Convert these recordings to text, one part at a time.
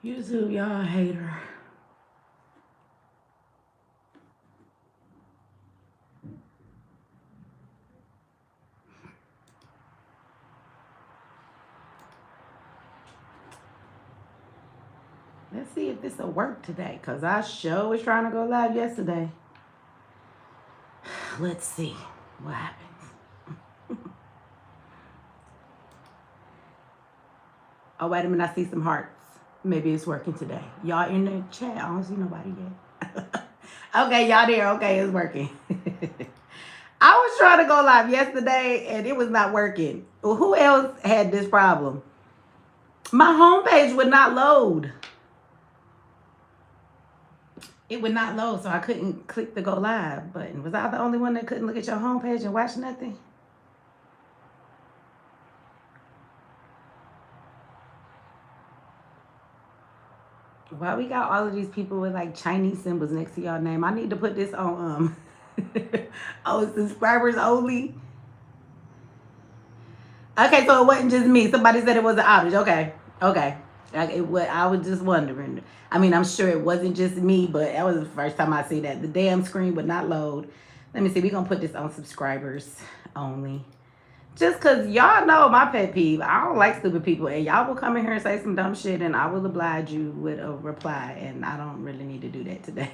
YouTube, y'all hater. Let's see if this will work today, because I sure was trying to go live yesterday. Let's see what happens. Oh, wait a minute. I see some hearts. Maybe it's working today. Y'all in the chat. I don't see nobody yet. Okay, y'all there. Okay, it's working. I was trying to go live yesterday, and it was not working. Well, who else had this problem? My homepage would not load. It would not load, so I couldn't click the go live button. Was I the only one that couldn't look at your homepage and watch nothing? Why we got all of these people with like Chinese symbols next to y'all name? I need to put this on oh, subscribers only. Okay, so it wasn't just me. Somebody said it was an outage. Okay. I was just wondering. I mean, I'm sure it wasn't just me, but that was the first time I see that. The damn screen would not load. Let me see. We're going to put this on subscribers only. Just because y'all know my pet peeve. I don't like stupid people. And y'all will come in here and say some dumb shit, and I will oblige you with a reply. And I don't really need to do that today.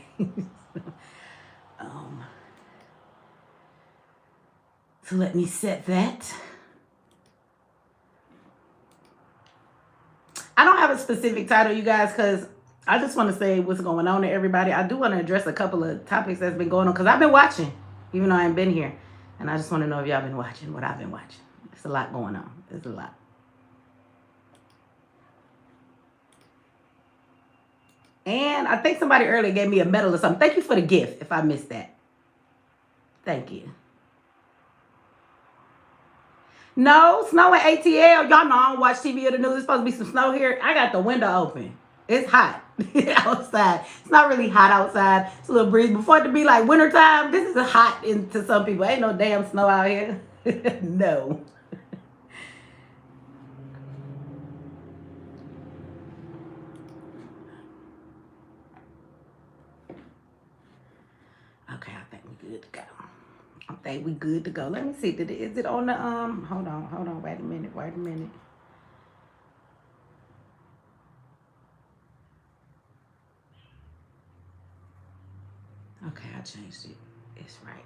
So let me set that. I don't have a specific title, you guys, because I just want to say what's going on to everybody. I do want to address a couple of topics that's been going on, because I've been watching, even though I ain't been here. And I just want to know if y'all been watching what I've been watching. It's a lot going on. It's a lot. And I think somebody earlier gave me a medal or something. Thank you for the gift, if I missed that. Thank you. No, snow in ATL. Y'all know I don't watch TV or the news. There's supposed to be some snow here. I got the window open. It's hot outside. It's not really hot outside. It's a little breeze. Before it to be like wintertime, this is hot to some people. Ain't no damn snow out here. No. Okay, I think we good to go. I think we good to go. Let me see. Is it on the hold on, wait a minute. Okay, I changed it. It's right.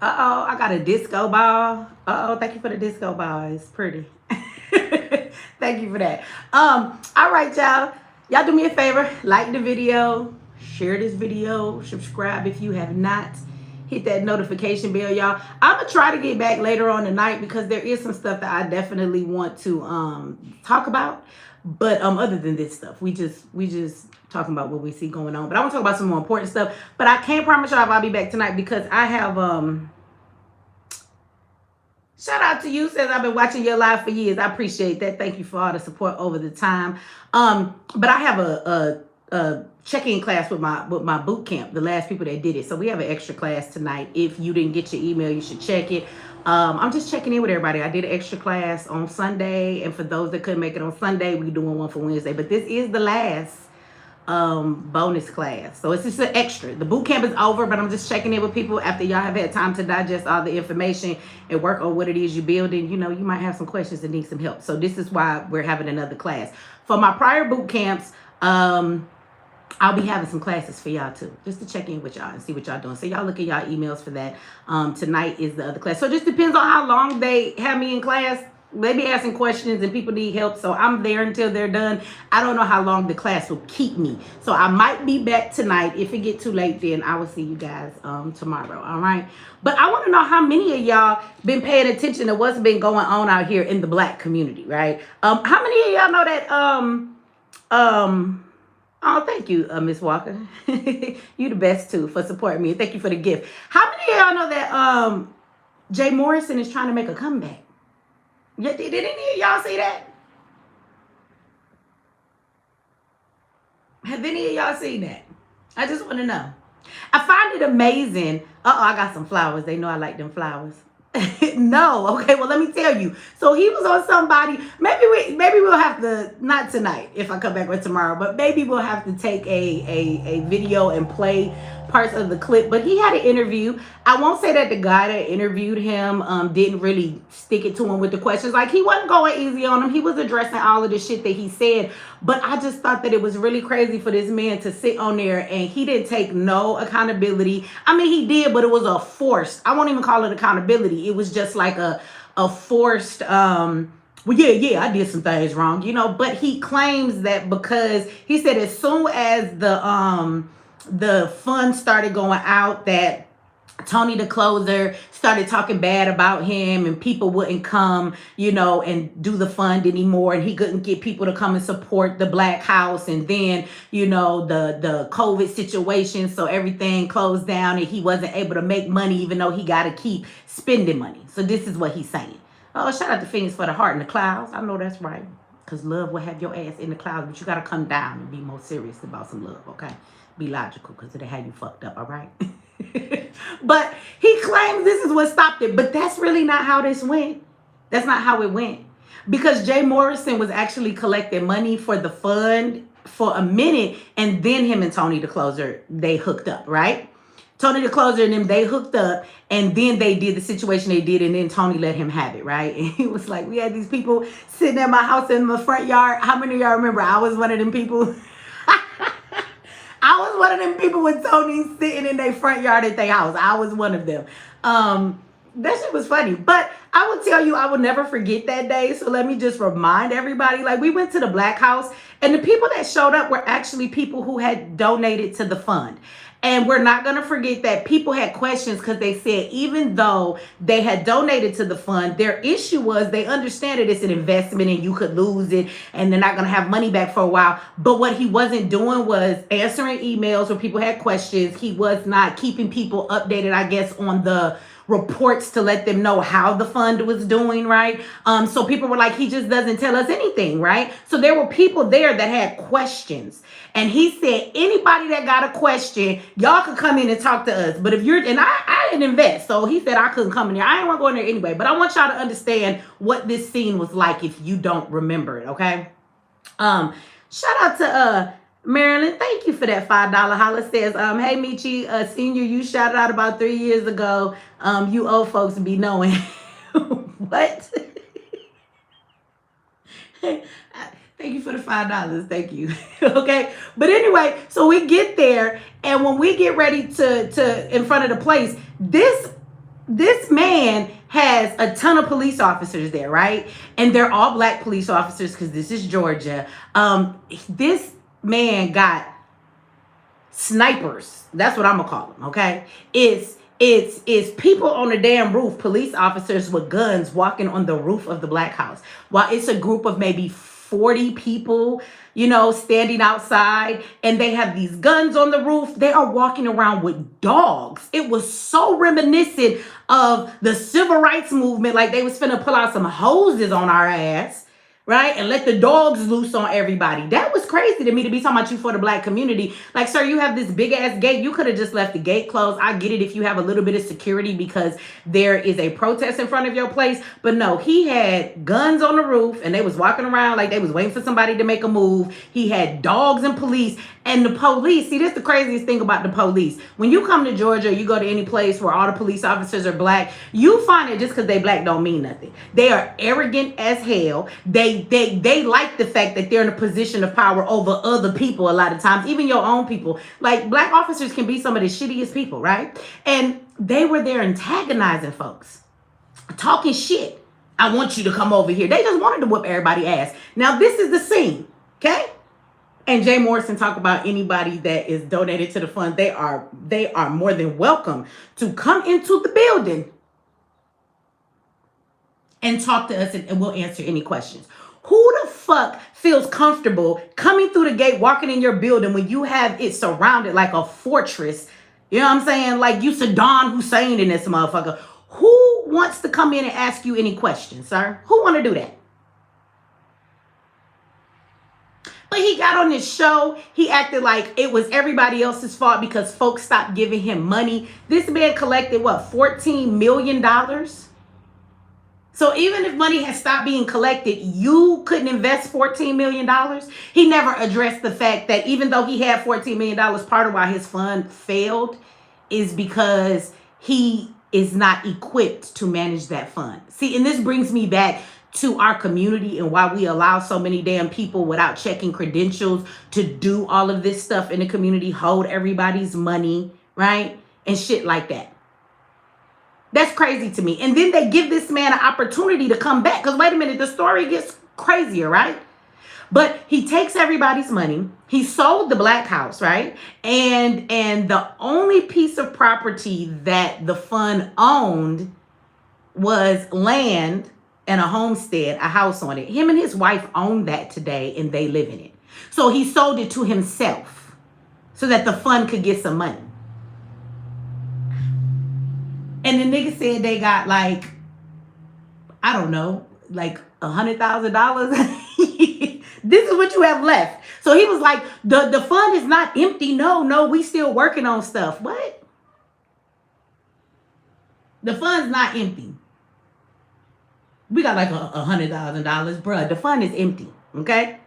Uh-oh, I got a disco ball. Uh-oh, thank you for the disco ball. It's pretty. Thank you for that. All right, y'all. Y'all do me a favor. Like the video. Share this video. Subscribe if you have not. Hit that notification bell, y'all. I'm going to try to get back later on tonight, because there is some stuff that I definitely want to talk about. But other than this stuff, we just talking about what we see going on. But I want to talk about some more important stuff. But I can't promise y'all if I'll be back tonight, because I have shout out to you, says I've been watching your live for years. I appreciate that. Thank you for all the support over the time. But I have a check-in class with my boot camp, the last people that did it. So we have an extra class tonight. If you didn't get your email, you should check it. I'm just checking in with everybody. I did an extra class on Sunday, and for those that couldn't make it on Sunday, we're doing one for Wednesday. But this is the last bonus class, so it's just an extra. The boot camp is over, but I'm just checking in with people after y'all have had time to digest all the information and work on what it is you're building. You know, you might have some questions and need some help. So this is why we're having another class. For my prior boot camps, I'll be having some classes for y'all too, just to check in with y'all and see what y'all doing. So y'all look at y'all emails for that. Tonight is the other class. So it just depends on how long they have me in class. They be asking questions and people need help. So I'm there until they're done. I don't know how long the class will keep me. So I might be back tonight. If it get too late, then I will see you guys tomorrow. All right. But I want to know how many of y'all been paying attention to what's been going on out here in the Black community, right? How many of y'all know that oh, thank you, Miss Walker. You the best too for supporting me. Thank you for the gift. How many of y'all know that Jay Morrison is trying to make a comeback? Yeah, did any of y'all see that? Have any of y'all seen that? I just want to know. I find it amazing. Uh-oh, I got some flowers. They know I like them flowers. No. Okay. Well, let me tell you. So he was on somebody. Maybe we'll have to, not tonight if I come back with tomorrow, but maybe we'll have to take a video and play parts of the clip. But he had an interview. I won't say that the guy that interviewed him didn't really stick it to him with the questions. Like, he wasn't going easy on him. He was addressing all of the shit that he said. But I just thought that it was really crazy for this man to sit on there and he didn't take no accountability. I mean, he did, but it was a forced, I won't even call it accountability. It was just like a forced, well, yeah, I did some things wrong, you know. But he claims that because he said as soon as the funds started going out, that Tony the closer started talking bad about him and people wouldn't come, you know, and do the fund anymore, and he couldn't get people to come and support the Black House. And then, you know, the COVID situation, so everything closed down and he wasn't able to make money even though he got to keep spending money. So this is what he's saying. Oh, shout out to Phoenix for the heart in the clouds. I know that's right, because love will have your ass in the clouds, but you got to come down and be more serious about some love, okay? Be logical, because it'll have you fucked up, all right? But he claims this is what stopped it. But that's really not how this went. That's not how it went. Because Jay Morrison was actually collecting money for the fund for a minute. And then him and Tony the closer, they hooked up, right? Tony the closer and them, they hooked up. And then they did the situation they did. And then Tony let him have it, right? And he was like, we had these people sitting at my house in my front yard. How many of y'all remember I was one of them people? I was one of them people with Tony sitting in their front yard at their house. I was one of them. That shit was funny. But I will tell you, I will never forget that day. So let me just remind everybody, like, we went to the Black House and the people that showed up were actually people who had donated to the fund. And we're not going to forget that people had questions because they said even though they had donated to the fund, their issue was they understand that it's an investment and you could lose it and they're not going to have money back for a while. But what he wasn't doing was answering emails where people had questions. He was not keeping people updated, I guess, on the reports to let them know how the fund was doing, right? So people were like, he just doesn't tell us anything, right? So there were people there that had questions. And he said, anybody that got a question, y'all could come in and talk to us. But if you're, and I didn't invest. So he said I couldn't come in there. I didn't want to go in there anyway. But I want y'all to understand what this scene was like if you don't remember it, okay? Shout out to Marilyn, thank you for that $5 holla. Says, hey Mechee, senior, you shouted out about 3 years ago. You old folks be knowing. What? Thank you for the $5. Thank you. Okay. But anyway, so we get there, and when we get ready to in front of the place, this man has a ton of police officers there, right? And they're all Black police officers because this is Georgia. This man got snipers. That's what I'm gonna call them. Okay, it's people on the damn roof, police officers with guns walking on the roof of the Black House, while it's a group of maybe 40 people, you know, standing outside, and they have these guns on the roof. They are walking around with dogs. It was so reminiscent of the civil rights movement, like they was finna pull out some hoses on our ass, right? And let the dogs loose on everybody. That was crazy to me to be talking about you for the Black community. Like, sir, you have this big ass gate. You could have just left the gate closed. I get it if you have a little bit of security because there is a protest in front of your place. But no, he had guns on the roof and they was walking around like they was waiting for somebody to make a move. He had dogs and police. And the police, see, this is the craziest thing about the police. When you come to Georgia, you go to any place where all the police officers are Black, you find it just because they Black don't mean nothing. They are arrogant as hell. They like the fact that they're in a position of power over other people a lot of times, even your own people. Like, Black officers can be some of the shittiest people, right? And they were there antagonizing folks, talking shit. I want you to come over here. They just wanted to whoop everybody's ass. Now, this is the scene, okay? And Jay Morrison talk about anybody that is donated to the fund. They are more than welcome to come into the building and talk to us, and we'll answer any questions. Who the fuck feels comfortable coming through the gate, walking in your building when you have it surrounded like a fortress? You know what I'm saying? Like you Saddam Hussein in this motherfucker. Who wants to come in and ask you any questions, sir? Who want to do that? But he got on this show. He acted like it was everybody else's fault because folks stopped giving him money. This man collected, what, $14 million? So even if money has stopped being collected, you couldn't invest $14 million. He never addressed the fact that even though he had $14 million, part of why his fund failed is because he is not equipped to manage that fund. See, and this brings me back to our community and why we allow so many damn people without checking credentials to do all of this stuff in the community, hold everybody's money, right? And shit like that. That's crazy to me. And then they give this man an opportunity to come back. Because wait a minute, the story gets crazier, right? But he takes everybody's money. He sold the black house, right? And the only piece of property that the fund owned was land and a homestead, a house on it. Him and his wife own that today and they live in it. So he sold it to himself so that the fund could get some money. And the nigga said they got like, I don't know, like $100,000. This is what you have left. So he was like, the fund is not empty. No, we still working on stuff. What? The fund's not empty. We got like $100,000, bruh. The fund is empty, okay?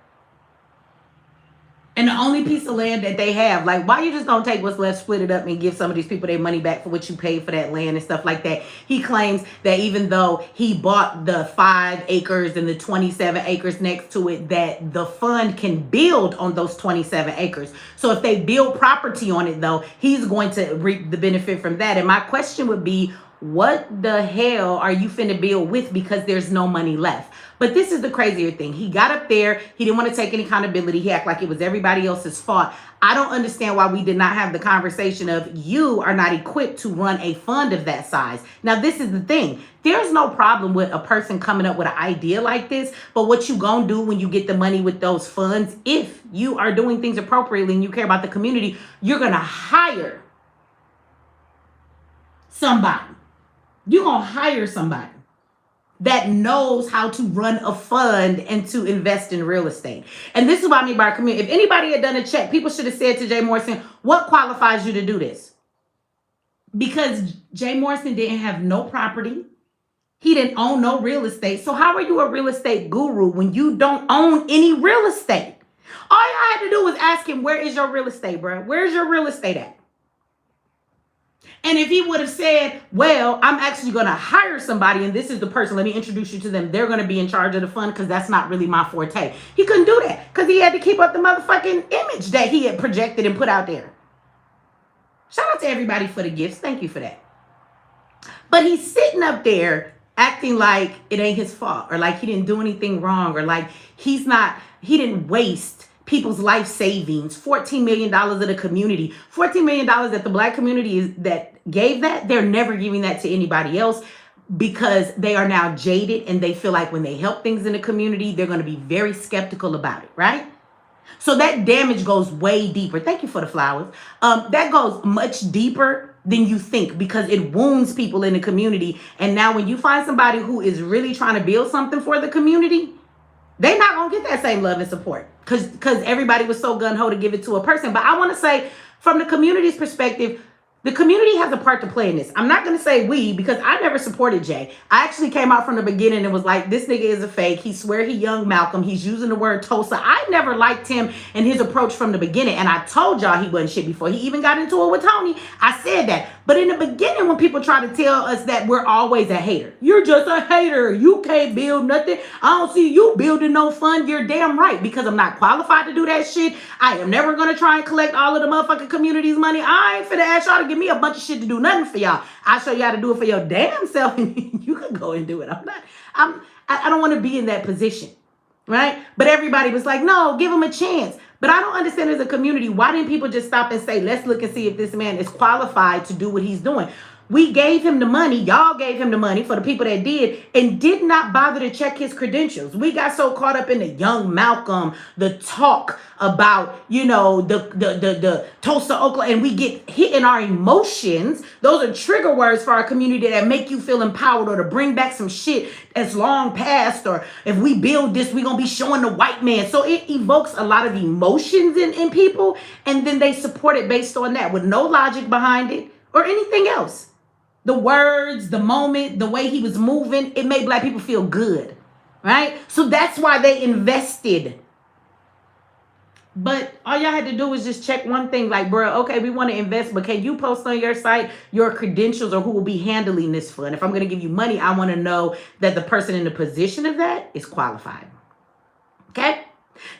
And the only piece of land that they have, like, why you just don't take what's left, split it up, and give some of these people their money back for what you paid for that land and stuff like that. He claims that even though he bought the 5 acres and the 27 acres next to it, that the fund can build on those 27 acres. So if they build property on it, though, he's going to reap the benefit from that. And my question would be, what the hell are you finna build with, because there's no money left? But this is the crazier thing. He got up there. He didn't want to take any accountability. He acted like it was everybody else's fault. I don't understand why we did not have the conversation of, you are not equipped to run a fund of that size. Now, this is the thing. There's no problem with a person coming up with an idea like this. But what you gonna do when you get the money with those funds, if you are doing things appropriately and you care about the community, you're gonna hire somebody. You're gonna hire somebody that knows how to run a fund and to invest in real estate. And this is what I mean by community. If anybody had done a check, people should have said to Jay Morrison, what qualifies you to do this? Because Jay Morrison didn't have no property. He didn't own no real estate. So how are you a real estate guru when you don't own any real estate? All you had to do was ask him, where is your real estate, bro? Where's your real estate at? And if he would have said, well, I'm actually going to hire somebody and this is the person, let me introduce you to them, they're going to be in charge of the fund because that's not really my forte. He couldn't do that because he had to keep up the motherfucking image that he had projected and put out there. Shout out to everybody for the gifts. Thank you for that. But he's sitting up there acting like it ain't his fault, or like he didn't do anything wrong, or like he didn't waste people's life savings, $14 million of the community, $14 million that the black community is that gave that, they're never giving that to anybody else because they are now jaded and they feel like when they help things in the community, they're going to be very skeptical about it, right? So that damage goes way deeper. Thank you for the flowers. That goes much deeper than you think because it wounds people in the community. And now when you find somebody who is really trying to build something for the community, they're not going to get that same love and support because everybody was so gung-ho to give it to a person. But I want to say, from the community's perspective, the community has a part to play in this. I'm not going to say we, because I never supported Jay. I actually came out from the beginning and was like, this nigga is a fake. He swear he young Malcolm. He's using the word Tulsa. I never liked him and his approach from the beginning. And I told y'all he wasn't shit before he even got into it with Tony. I said that. But in the beginning, when people try to tell us that we're always a hater, you're just a hater. You can't build nothing. I don't see you building no fund. You're damn right, because I'm not qualified to do that shit. I am never going to try and collect all of the motherfucking community's money. I ain't finna ask y'all to give me a bunch of shit to do nothing for y'all. I'll show you how to do it for your damn self and you can go and do it. I don't want to be in that position, right? But everybody was like, no, give him a chance. But I don't understand, as a community, why didn't people just stop and say, let's look and see if this man is qualified to do what he's doing? We gave him the money. Y'all gave him the money for the people that did and did not bother to check his credentials. We got so caught up in the young Malcolm, the talk about, you know, the Tulsa, Oklahoma, and we get hit in our emotions. Those are trigger words for our community that make you feel empowered or to bring back some shit that's long past, or if we build this, we're going to be showing the white man. So it evokes a lot of emotions in people, and then they support it based on that with no logic behind it or anything else. the words, the moment, the way he was moving, it made black people feel good, right? So that's why they invested. But all y'all had to do was just check one thing, like, bro, okay, we want to invest, but can you post on your site your credentials or who will be handling this fund? If I'm going to give you money, I want to know that the person in the position of that is qualified. Okay?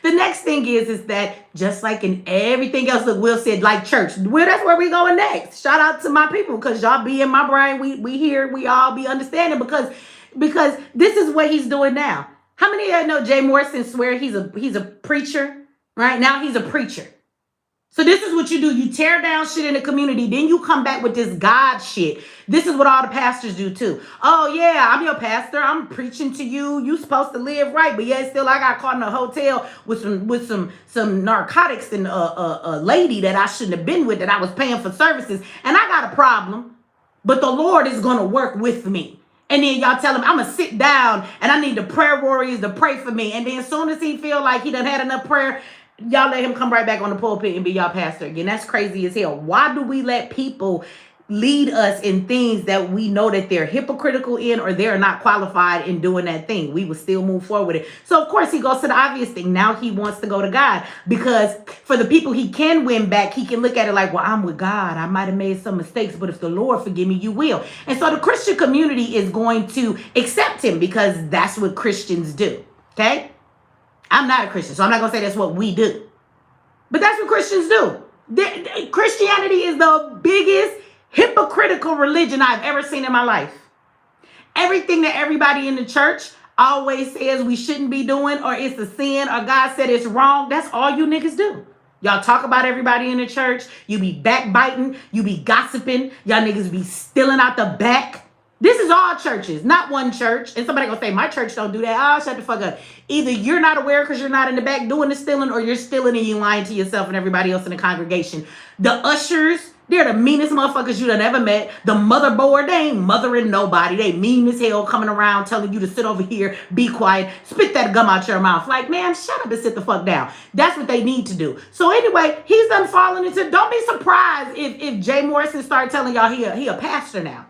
The next thing is that just like in everything else that Will said, like church, well, that's where we going next. Shout out to my people, because y'all be in my brain. We here, we all be understanding, because this is what he's doing now. How many of y'all know Jay Morrison swear he's a preacher? Right now he's a preacher. So this is what you do. You tear down shit in the community. Then you come back with this God shit. This is what all the pastors do too. Oh yeah, I'm your pastor. I'm preaching to you. You supposed to live right. But yet still I got caught in a hotel with some narcotics and a lady that I shouldn't have been with, that I was paying for services. And I got a problem. But the Lord is going to work with me. And then y'all tell him, I'm going to sit down and I need the prayer warriors to pray for me. And then as soon as he feel like he done had enough prayer, y'all let him come right back on the pulpit and be y'all pastor again. That's crazy as hell. Why do we let people lead us in things that we know that they're hypocritical in, or they're not qualified in doing that thing? We would still move forward with it. So of course he goes to the obvious thing. Now he wants to go to God, because for the people he can win back, he can look at it like, well, I'm with God. I might have made some mistakes, but if the Lord forgive me, you will. And so the Christian community is going to accept him, because that's what Christians do. Okay? I'm not a Christian, so I'm not going to say that's what we do. But that's what Christians do. Christianity is the biggest hypocritical religion I've ever seen in my life. Everything that everybody in the church always says we shouldn't be doing, or it's a sin, or God said it's wrong, that's all you niggas do. Y'all talk about everybody in the church. You be backbiting. You be gossiping. Y'all niggas be stealing out the back. This is all churches, not one church. And somebody gonna say, my church don't do that. Oh, shut the fuck up. Either you're not aware because you're not in the back doing the stealing, or you're stealing and you lying to yourself and everybody else in the congregation. The ushers, they're the meanest motherfuckers you done ever met. The motherboard, they ain't mothering nobody. They mean as hell, coming around telling you to sit over here, be quiet, spit that gum out your mouth. Like, man, shut up and sit the fuck down. That's what they need to do. So anyway, he's done falling into, don't be surprised if Jay Morrison started telling y'all he a pastor now.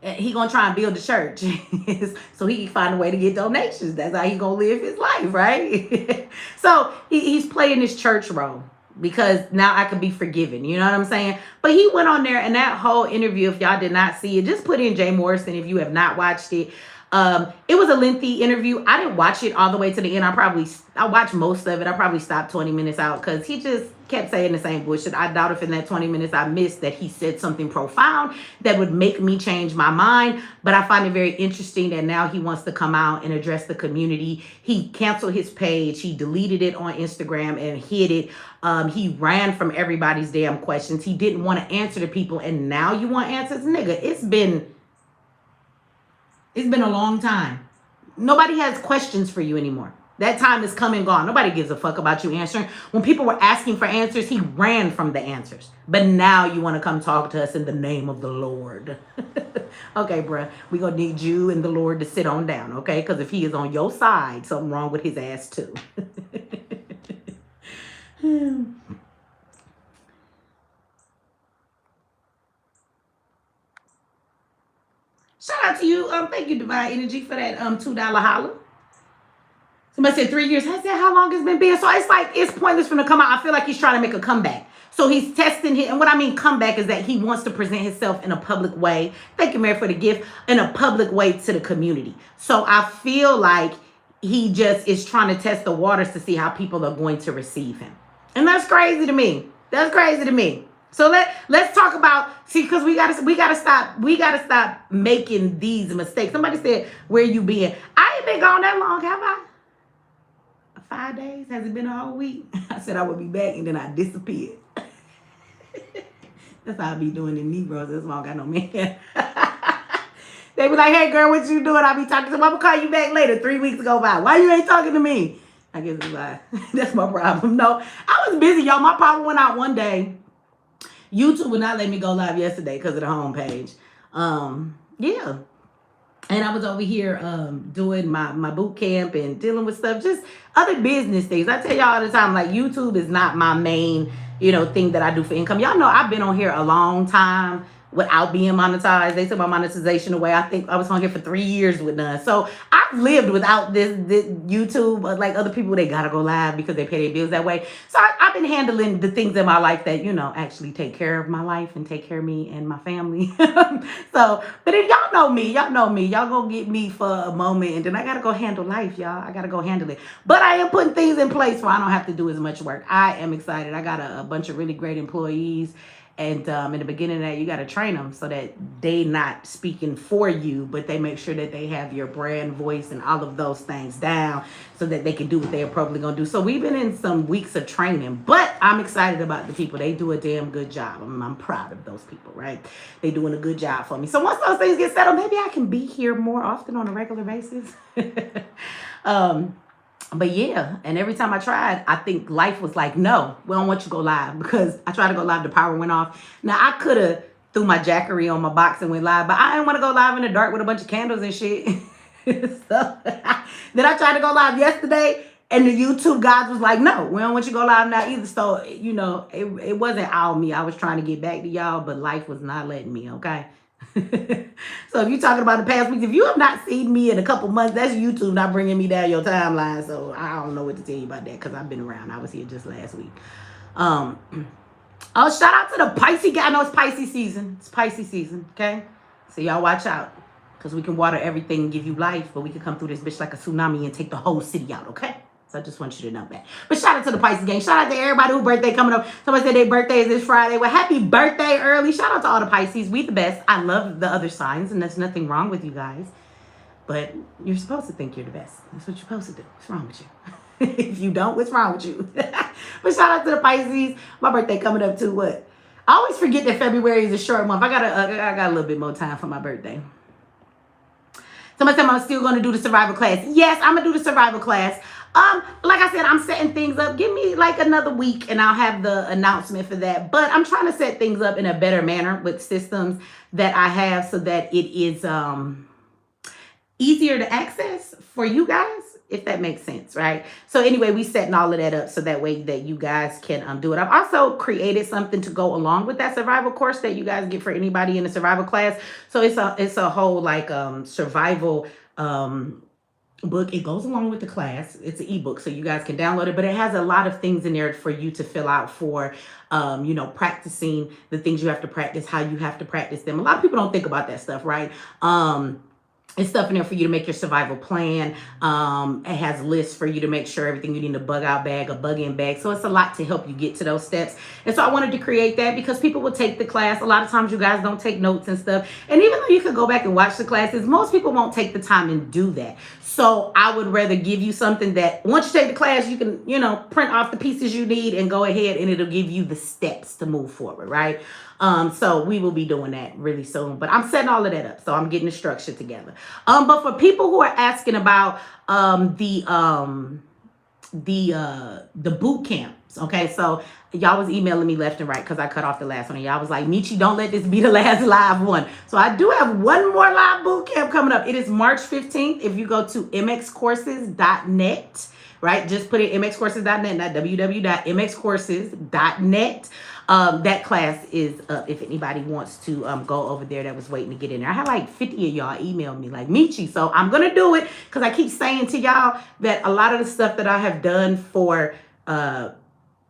He gonna try and build a church so he can find a way to get donations. That's how he gonna live his life, right? So he's playing this church role, because now I can be forgiven. You know what I'm saying? But he went on there, and that whole interview, if y'all did not see it, just put in Jay Morrison if you have not watched it. It was a lengthy interview. I didn't watch it all the way to the end. I watched most of it. I probably stopped 20 minutes out, because he just kept saying the same bullshit. I doubt if in that 20 minutes I missed that he said something profound that would make me change my mind. But I find it very interesting that now he wants to come out and address the community. He canceled his page. He deleted it on Instagram and hid it. He ran from everybody's damn questions. He didn't want to answer to people. And now you want answers? Nigga, it's been a long time. Nobody has questions for you anymore. That time is come and gone. Nobody gives a fuck about you answering. When people were asking for answers, he ran from the answers. But now you want to come talk to us in the name of the Lord. Okay, bruh. We're going to need you and the Lord to sit on down, okay? Because if he is on your side, something wrong with his ass too. Shout out to you. Thank you, Divine Energy, for that $2 holler. Somebody said 3 years. I said, how long has it been? So it's like, it's pointless for him to come out. I feel like he's trying to make a comeback. So he's testing it. And what I mean comeback is that he wants to present himself in a public way. Thank you, Mary, for the gift. In a public way to the community. So I feel like he just is trying to test the waters to see how people are going to receive him. And that's crazy to me. That's crazy to me. So let's talk about, see, because we gotta stop making these mistakes. Somebody said, where you been? I ain't been gone that long, have I? 5 days? Has it been a whole week? I said I would be back, and then I disappeared. That's how I be doing in Negroes. That's why I got no man. They be like, hey girl, what you doing? I be talking to them. I'm gonna call you back later. 3 weeks go by. Why you ain't talking to me? I guess it's why. That's my problem. No, I was busy, y'all. My power went out one day. YouTube would not let me go live yesterday because of the homepage. Yeah. And I was over here doing my boot camp and dealing with stuff, just other business things. I tell y'all all the time, like, YouTube is not my main, thing that I do for income. Y'all know I've been on here a long time. without being monetized. They took my monetization away. I think I was on here for 3 years with none. So I've lived without this YouTube, like other people, they gotta go live because they pay their bills that way. So I've been handling the things in my life that, actually take care of my life and take care of me and my family. So, but if y'all know me, y'all gonna get me for a moment and then I gotta go handle life, y'all. I gotta go handle it. But I am putting things in place where I don't have to do as much work. I am excited. I got a bunch of really great employees. And in the beginning of that, you got to train them so that they not speaking for you, but they make sure that they have your brand voice and all of those things down so that they can do what they're probably going to do. So we've been in some weeks of training, but I'm excited about the people. They do a damn good job. I'm proud of those people, right? They doing a good job for me. So once those things get settled, maybe I can be here more often on a regular basis. But yeah, and every time I tried, I think life was like, no, we don't want you to go live, because I tried to go live, the power went off. Now, I could have threw my jackery on my box and went live, but I didn't want to go live in the dark with a bunch of candles and shit. So then I tried to go live yesterday, and the YouTube guys was like, no, we don't want you to go live now either. So, it wasn't all me. I was trying to get back to y'all, but life was not letting me, okay? So if you're talking about the past weeks, if you have not seen me in a couple months, that's YouTube not bringing me down your timeline. So I don't know what to tell you about that, because I've been around. I was here just last week. Oh, shout out to the Pisces guy. I know it's Pisces season. It's Pisces season, okay? So y'all watch out, because we can water everything and give you life, but we can come through this bitch like a tsunami and take the whole city out, okay? So I just want you to know that. But shout out to the Pisces gang. Shout out to everybody whose birthday coming up. Somebody said their birthday is this Friday. Well, happy birthday early. Shout out to all the Pisces. We the best. I love the other signs, and there's nothing wrong with you guys. But you're supposed to think you're the best. That's what you're supposed to do. What's wrong with you? If you don't, what's wrong with you? But shout out to the Pisces. My birthday coming up too. What? I always forget that February is a short month. I got a little bit more time for my birthday. Somebody said I'm still going to do the survival class. Yes, I'm going to do the survival class. Like I said, I'm setting things up. Give me like another week and I'll have the announcement for that. But I'm trying to set things up in a better manner with systems that I have so that it is easier to access for you guys, if that makes sense, right? So anyway, we setting all of that up so that way that you guys can do it. I've also created something to go along with that survival course that you guys get for anybody in the survival class. So it's a whole like survival book. It goes along with the class. It's an ebook, so you guys can download it, but it has a lot of things in there for you to fill out for practicing the things you have to practice, how you have to practice them. A lot of people don't think about that stuff, right? It's stuff in there for you to make your survival plan. It has lists for you to make sure everything you need in a bug out bag, a bug in bag. So it's a lot to help you get to those steps. And so I wanted to create that because people will take the class. A lot of times you guys don't take notes and stuff. And even though you could go back and watch the classes, most people won't take the time and do that. So I would rather give you something that once you take the class, you can, print off the pieces you need and go ahead and it'll give you the steps to move forward, right? So we will be doing that really soon, but I'm setting all of that up. So I'm getting the structure together. But for people who are asking about the boot camps, okay, so y'all was emailing me left and right because I cut off the last one, and y'all was like, Mechee, don't let this be the last live one. So I do have one more live boot camp coming up. It is March 15th. If you go to mxcourses.net, right, just put in mxcourses.net, not www.mxcourses.net. That class is up if anybody wants to go over there that was waiting to get in there. I had like 50 of y'all email me like, Mechee, so I'm going to do it because I keep saying to y'all that a lot of the stuff that I have done for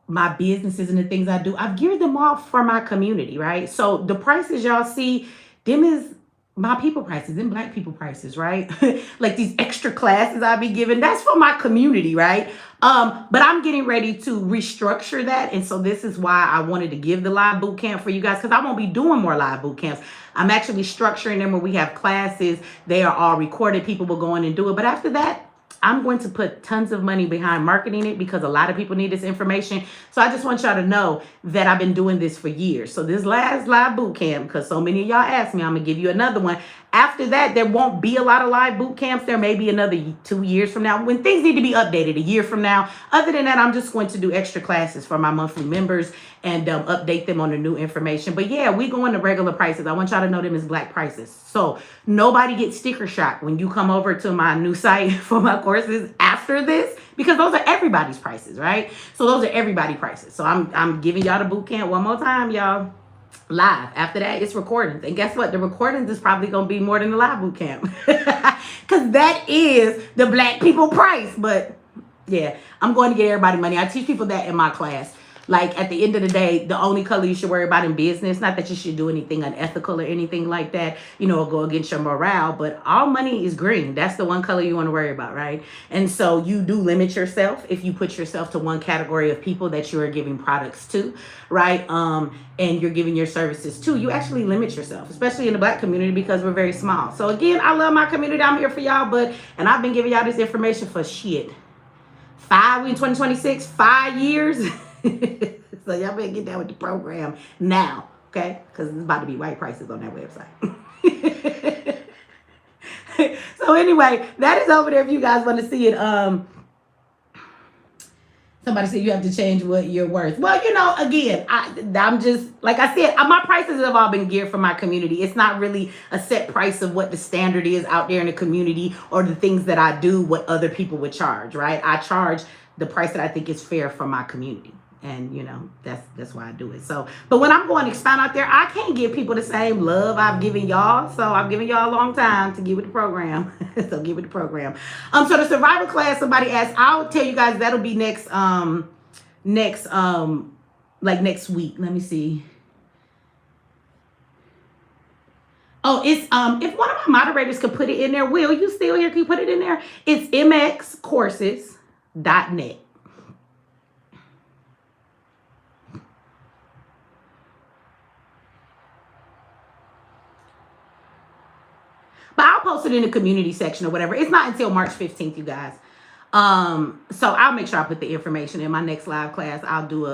my businesses and the things I do, I've geared them off for my community, right? So the prices y'all see, them is my people prices, them black people prices, right? Like these extra classes I be giving, that's for my community, right? But I'm getting ready to restructure that. And so this is why I wanted to give the live boot camp for you guys, because I won't be doing more live boot camps. I'm actually structuring them where we have classes. They are all recorded. People will go in and do it. But after that, I'm going to put tons of money behind marketing it because a lot of people need this information. So I just want y'all to know that I've been doing this for years. So this last live boot camp, because so many of y'all asked me, I'm going to give you another one. After that, there won't be a lot of live boot camps. There may be another 2 years from now when things need to be updated a year from now. Other than that, I'm just going to do extra classes for my monthly members and update them on the new information. But yeah, we go into regular prices. I want y'all to know them as black prices. So nobody gets sticker shock when you come over to my new site for my courses after this, because those are everybody's prices, right? So those are everybody prices. So I'm giving y'all the boot camp one more time, y'all. live. After that, it's recordings. And guess what? The recordings is probably going to be more than the live boot camp. Because that is the black people price. But yeah, I'm going to get everybody money. I teach people that in my class. Like, at the end of the day, the only color you should worry about in business, not that you should do anything unethical or anything like that, you know, or go against your morale, but all money is green. That's the one color you want to worry about, right? And so you do limit yourself if you put yourself to one category of people that you are giving products to, right? And you're giving your services to. You actually limit yourself, especially in the black community, because we're very small. So again, I love my community. I'm here for y'all, and I've been giving y'all this information for shit. We in 2026, 5 years. So y'all better get down with the program now, okay? Because it's about to be white prices on that website. So anyway, that is over there if you guys want to see it. Somebody said you have to change what you're worth. Well, you know, again, I'm just, like I said, my prices have all been geared for my community. It's not really a set price of what the standard is out there in the community or the things that I do, what other people would charge, right? I charge the price that I think is fair for my community. And, you know, that's why I do it. So, but when I'm going to expound out there, I can't give people the same love I've given y'all. So I've given y'all a long time to get with the program. So get with the program. So the survivor class, somebody asked, I'll tell you guys that'll be next week. Let me see. Oh, it's if one of my moderators could put it in there, Will, you still here? Can you put it in there? It's mxcourses.net. But I'll post it in the community section or whatever. It's not until March 15th, you guys. So I'll make sure I put the information in my next live class. I'll do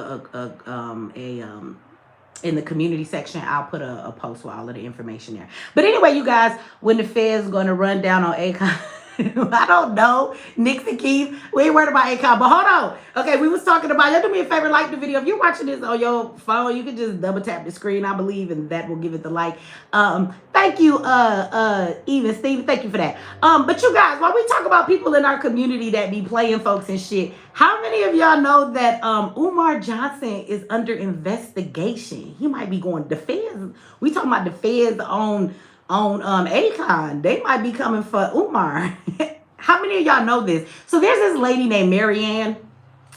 in the community section, I'll put a post with all of the information there. But anyway, you guys, when the Fed's going to run down on Akon, I don't know, Nixon Keith, we ain't worried about Akon, but hold on. Okay, we was talking about, y'all do me a favor, like the video. If you're watching this on your phone, you can just double tap the screen, I believe, and that will give it the like. Thank you, even Steve, thank you for that. But you guys, while we talk about people in our community that be playing folks and shit, how many of y'all know that Umar Johnson is under investigation? He might be going to feds. We talking about the feds on Akon. They might be coming for Umar. How many of y'all know this? So there's this lady named Marianne.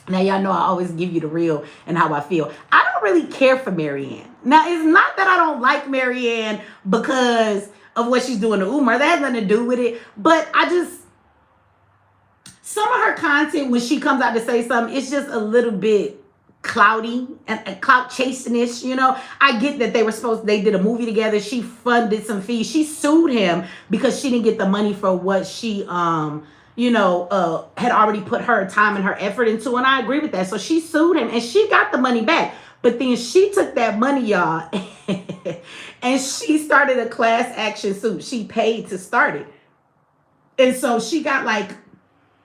Now y'all know I always give you the real and how I feel. I don't really care for Marianne. Now it's not that I don't like Marianne because of what she's doing to Umar. That has nothing to do with it. But some of her content when she comes out to say something, it's just a little bit cloudy and clout chasing-ish, you know. I get that they did a movie together. She funded some fees. She sued him because she didn't get the money for what she had already put her time and her effort into, and I agree with that. So she sued him and she got the money back. But then she took that money, y'all, and she started a class action suit. She paid to start it. And so she got like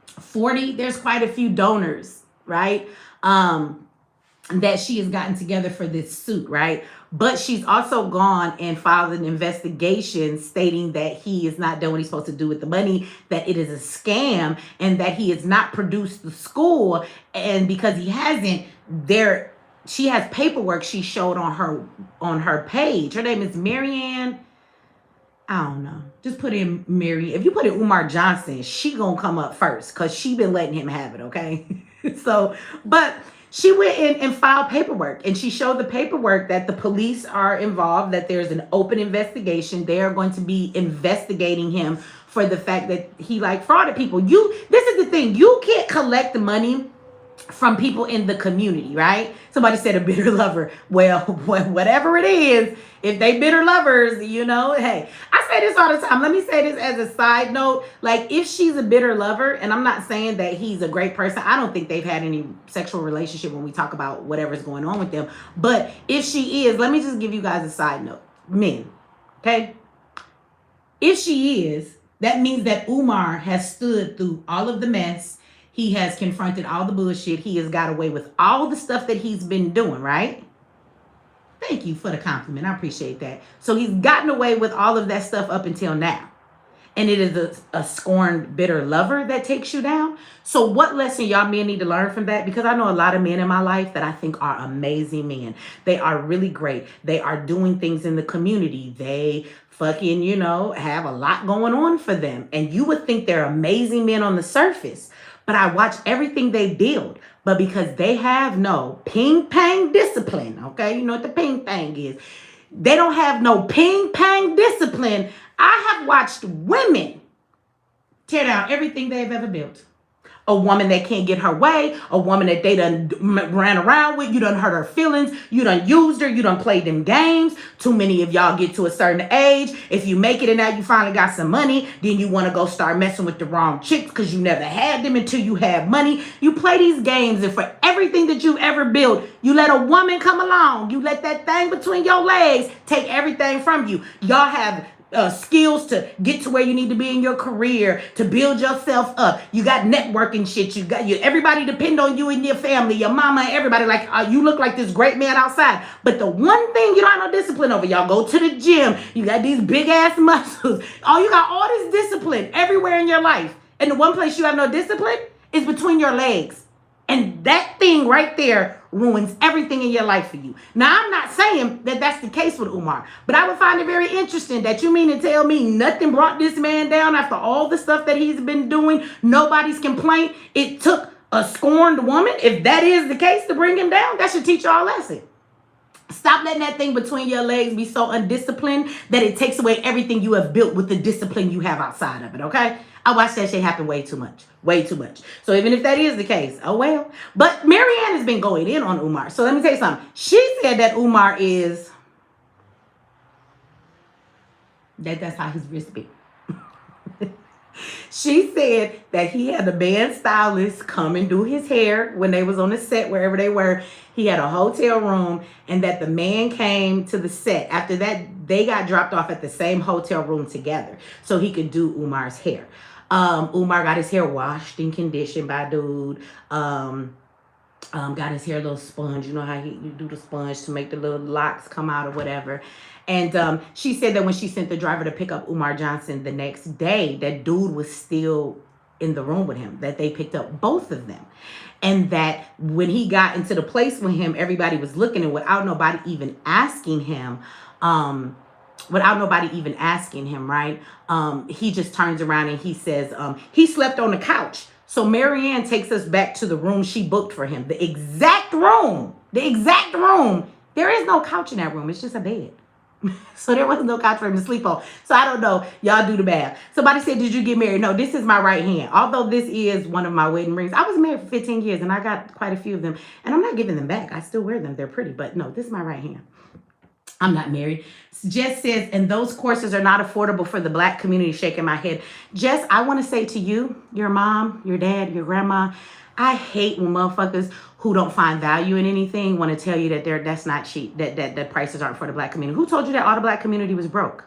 40, there's quite a few donors, right? That she has gotten together for this suit, right? But she's also gone and filed an investigation stating that he is not doing what he's supposed to do with the money, that it is a scam, and that he has not produced the school. And because he hasn't, she has paperwork she showed on her page. Her name is Marianne. I don't know. Just put in Mary. If you put in Umar Johnson, she gonna come up first because she been letting him have it, okay? So, but she went in and filed paperwork, and she showed the paperwork that the police are involved, that there's an open investigation. They are going to be investigating him for the fact that he frauded people. This is the thing. You can't collect the money from people in the community, right? Somebody said a bitter lover. Well, whatever it is, if they bitter lovers, you know, hey, I say this all the time. Let me say this as a side note. Like, if she's a bitter lover, and I'm not saying that he's a great person. I don't think they've had any sexual relationship when we talk about whatever's going on with them. But if she is, let me just give you guys a side note. Men, okay? If she is, that means that Umar has stood through all of the mess. He has confronted all the bullshit. He has got away with all the stuff that he's been doing, right? Thank you for the compliment. I appreciate that. So he's gotten away with all of that stuff up until now. and it is a scorned, bitter lover that takes you down. So what lesson y'all men need to learn from that? Because I know a lot of men in my life that I think are amazing men. They are really great. They are doing things in the community. They fucking, have a lot going on for them. And you would think they're amazing men on the surface. But I watch everything they build. But because they have no ping pang discipline, okay? You know what the ping pang is. They don't have no ping pang discipline. I have watched women tear down everything they've ever built. A woman that can't get her way, a woman that they done ran around with, you done hurt her feelings, you done used her, you done played them games. Too many of y'all get to a certain age. If you make it and now you finally got some money, then you want to go start messing with the wrong chicks because you never had them until you had money. You play these games, and for everything that you've ever built, you let a woman come along. You let that thing between your legs take everything from you. Y'all have skills to get to where you need to be in your career, to build yourself up. You got networking shit. You got everybody depend on you and your family, your mama, everybody. Like you look like this great man outside. But the one thing you don't have no discipline over, y'all go to the gym. You got these big ass muscles. You got all this discipline everywhere in your life. And the one place you have no discipline is between your legs. And that thing right there ruins everything in your life for you. Now, I'm not saying that that's the case with Umar, but I would find it very interesting that you mean to tell me nothing brought this man down after all the stuff that he's been doing, nobody's complaint. It took a scorned woman, if that is the case, to bring him down. That should teach y'all a lesson. Stop letting that thing between your legs be so undisciplined that it takes away everything you have built with the discipline you have outside of it, okay? I watch that shit happen way too much. Way too much. So even if that is the case, oh well. But Marianne has been going in on Umar. So let me tell you something. She said that Umar is... That's how his wrist be. She said that he had a band stylist come and do his hair when they was on the set, wherever they were. He had a hotel room, and that the man came to the set. After that, they got dropped off at the same hotel room together so he could do Umar's hair. Umar got his hair washed and conditioned by a dude. Got his hair a little sponge. You know how you do the sponge to make the little locks come out or whatever. And she said that when she sent the driver to pick up Umar Johnson the next day, that dude was still in the room with him, that they picked up both of them. And that when he got into the place with him, everybody was looking, and without nobody even asking him, right? He just turns around and he says, he slept on the couch. So Marianne takes us back to the room she booked for him. The exact room. There is no couch in that room. It's just a bed. So there was no couch for him to sleep on. So I don't know. Y'all do the math. Somebody said, did you get married? No, this is my right hand. Although this is one of my wedding rings. I was married for 15 years and I got quite a few of them. And I'm not giving them back. I still wear them. They're pretty. But no, this is my right hand. I'm not married. Jess says, and those courses are not affordable for the Black community. Shaking my head. Jess, I want to say to you, your mom, your dad, your grandma, I hate when motherfuckers who don't find value in anything want to tell you that that's not cheap, that prices aren't for the Black community. Who told you that all the Black community was broke?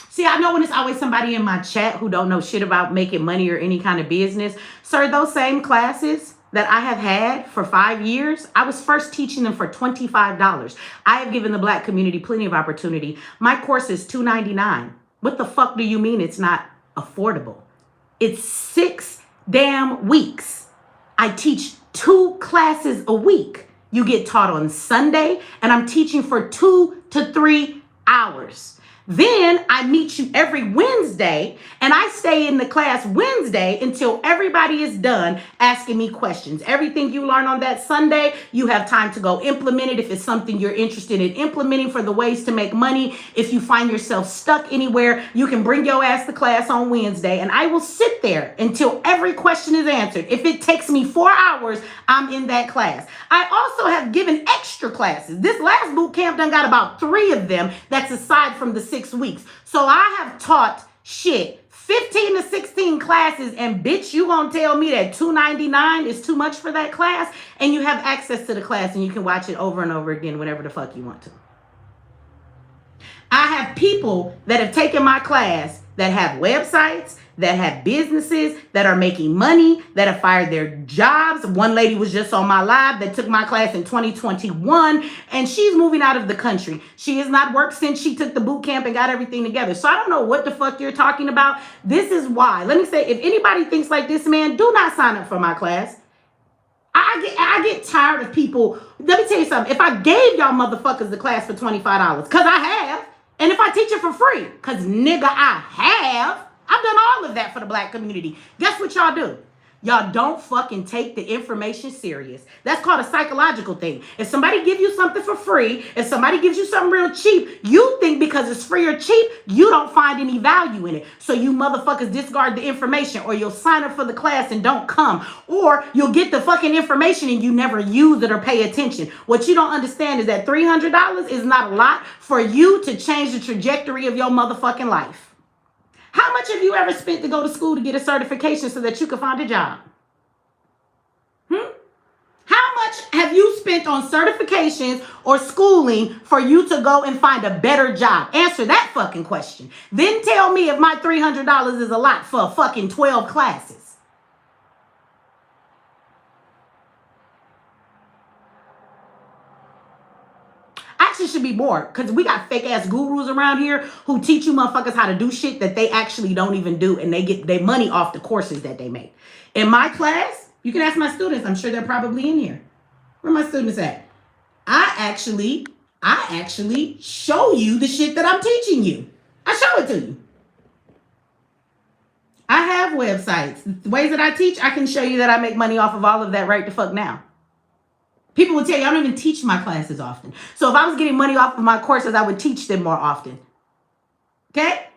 See, I know when it's always somebody in my chat who don't know shit about making money or any kind of business. Sir, those same classes that I have had for 5 years, I was first teaching them for $25. I have given the Black community plenty of opportunity. My course is $2.99. What the fuck do you mean it's not affordable? It's 6 damn weeks. I teach 2 classes a week. You get taught on Sunday, and I'm teaching for 2 to 3 hours. Then I meet you every Wednesday, and I stay in the class Wednesday until everybody is done asking me questions. Everything you learn on that Sunday, you have time to go implement it if it's something you're interested in implementing for the ways to make money. If you find yourself stuck anywhere, you can bring your ass to class on Wednesday, and I will sit there until every question is answered. If it takes me 4 hours, I'm in that class. I also have given extra classes. This last boot camp done got about 3 of them. That's aside from the 6 weeks. So I have taught 15 to 16 classes, and bitch, you gonna tell me that $2.99 is too much for that class? And you have access to the class and you can watch it over and over again whenever the fuck you want to. I have people that have taken my class that have websites, that have businesses, that are making money, that have fired their jobs. One lady was just on my live that took my class in 2021, and she's moving out of the country. She has not worked since she took the boot camp and got everything together. So I don't know what the fuck you're talking about. This is why. Let me say, if anybody thinks like this, man, do not sign up for my class. I get tired of people. Let me tell you something. If I gave y'all motherfuckers the class for $25, because I have, and if I teach it for free, because nigga, I have, I've done all of that for the black community. Guess what y'all do? Y'all don't fucking take the information serious. That's called a psychological thing. If somebody gives you something for free, if somebody gives you something real cheap, you think because it's free or cheap, you don't find any value in it. So you motherfuckers discard the information, or you'll sign up for the class and don't come, or you'll get the fucking information and you never use it or pay attention. What you don't understand is that $300 is not a lot for you to change the trajectory of your motherfucking life. How much have you ever spent to go to school to get a certification so that you can find a job? How much have you spent on certifications or schooling for you to go and find a better job? Answer that fucking question. Then tell me if my $300 is a lot for fucking 12 classes. Actually should be more, because we got fake ass gurus around here who teach you motherfuckers how to do shit that they actually don't even do, and they get their money off the courses that they make. In my class, you can ask my students, I'm sure they're probably in here. Where my students at? I actually show you the shit that I'm teaching you. I show it to you. I have websites. The ways that I teach, I can show you that I make money off of all of that right the fuck now. People would tell you I don't even teach my classes often. So if I was getting money off of my courses, I would teach them more often. Okay?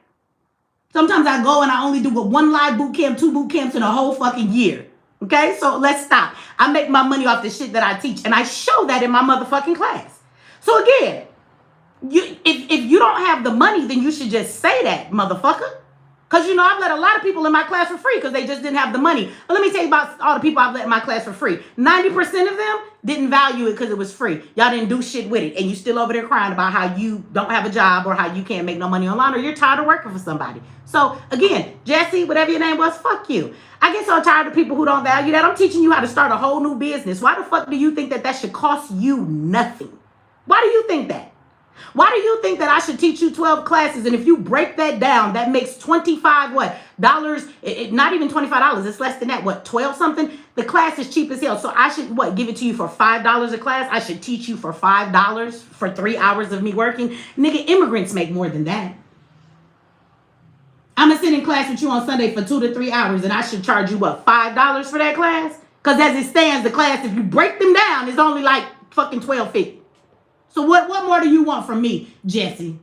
Sometimes I go and I only do one live boot camp, 2 boot camps in a whole fucking year. Okay? So let's stop. I make my money off the shit that I teach, and I show that in my motherfucking class. So again, if you don't have the money, then you should just say that, motherfucker. Because, you know, I've let a lot of people in my class for free because they just didn't have the money. But let me tell you about all the people I've let in my class for free. 90% of them didn't value it because it was free. Y'all didn't do shit with it. And you still over there crying about how you don't have a job or how you can't make no money online, or you're tired of working for somebody. So, again, Jesse, whatever your name was, fuck you. I get so tired of people who don't value that. I'm teaching you how to start a whole new business. Why the fuck do you think that should cost you nothing? Why do you think that? Why do you think that I should teach you 12 classes? And if you break that down, that makes $25 dollars, not even $25. It's less than that. What, 12 something? The class is cheap as hell. So I should give it to you for $5 a class? I should teach you for $5 for 3 hours of me working? Nigga, immigrants make more than that. I'm gonna sit in class with you on Sunday for 2 to 3 hours, and I should charge you $5 for that class? Because as it stands, the class, if you break them down, is only like fucking $12.50. So what more do you want from me, Jesse?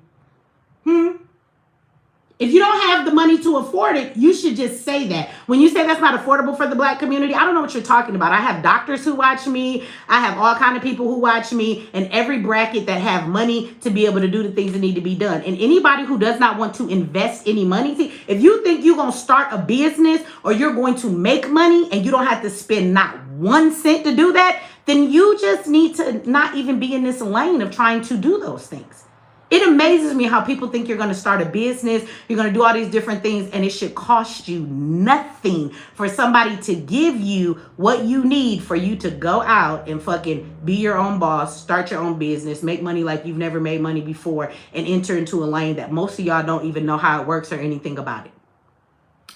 If you don't have the money to afford it, you should just say that. When you say that's not affordable for the black community, I don't know what you're talking about. I have doctors who watch me. I have all kind of people who watch me in every bracket that have money to be able to do the things that need to be done. And anybody who does not want to invest any money, see, if you think you're going to start a business or you're going to make money and you don't have to spend not 1 cent to do that, then you just need to not even be in this lane of trying to do those things. It amazes me how people think you're going to start a business, you're going to do all these different things, and it should cost you nothing for somebody to give you what you need for you to go out and fucking be your own boss, start your own business, make money like you've never made money before, and enter into a lane that most of y'all don't even know how it works or anything about it.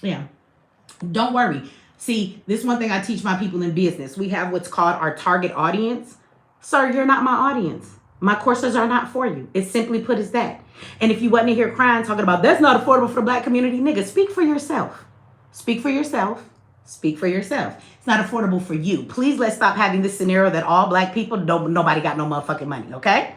Yeah. Don't worry. See, this one thing I teach my people in business. We have what's called our target audience. Sir, you're not my audience. My courses are not for you. It's simply put as that. And if you wasn't in here crying, talking about that's not affordable for the black community, nigga, speak for yourself. Speak for yourself. Speak for yourself. It's not affordable for you. Please let's stop having this scenario that all black people, nobody got no motherfucking money, okay?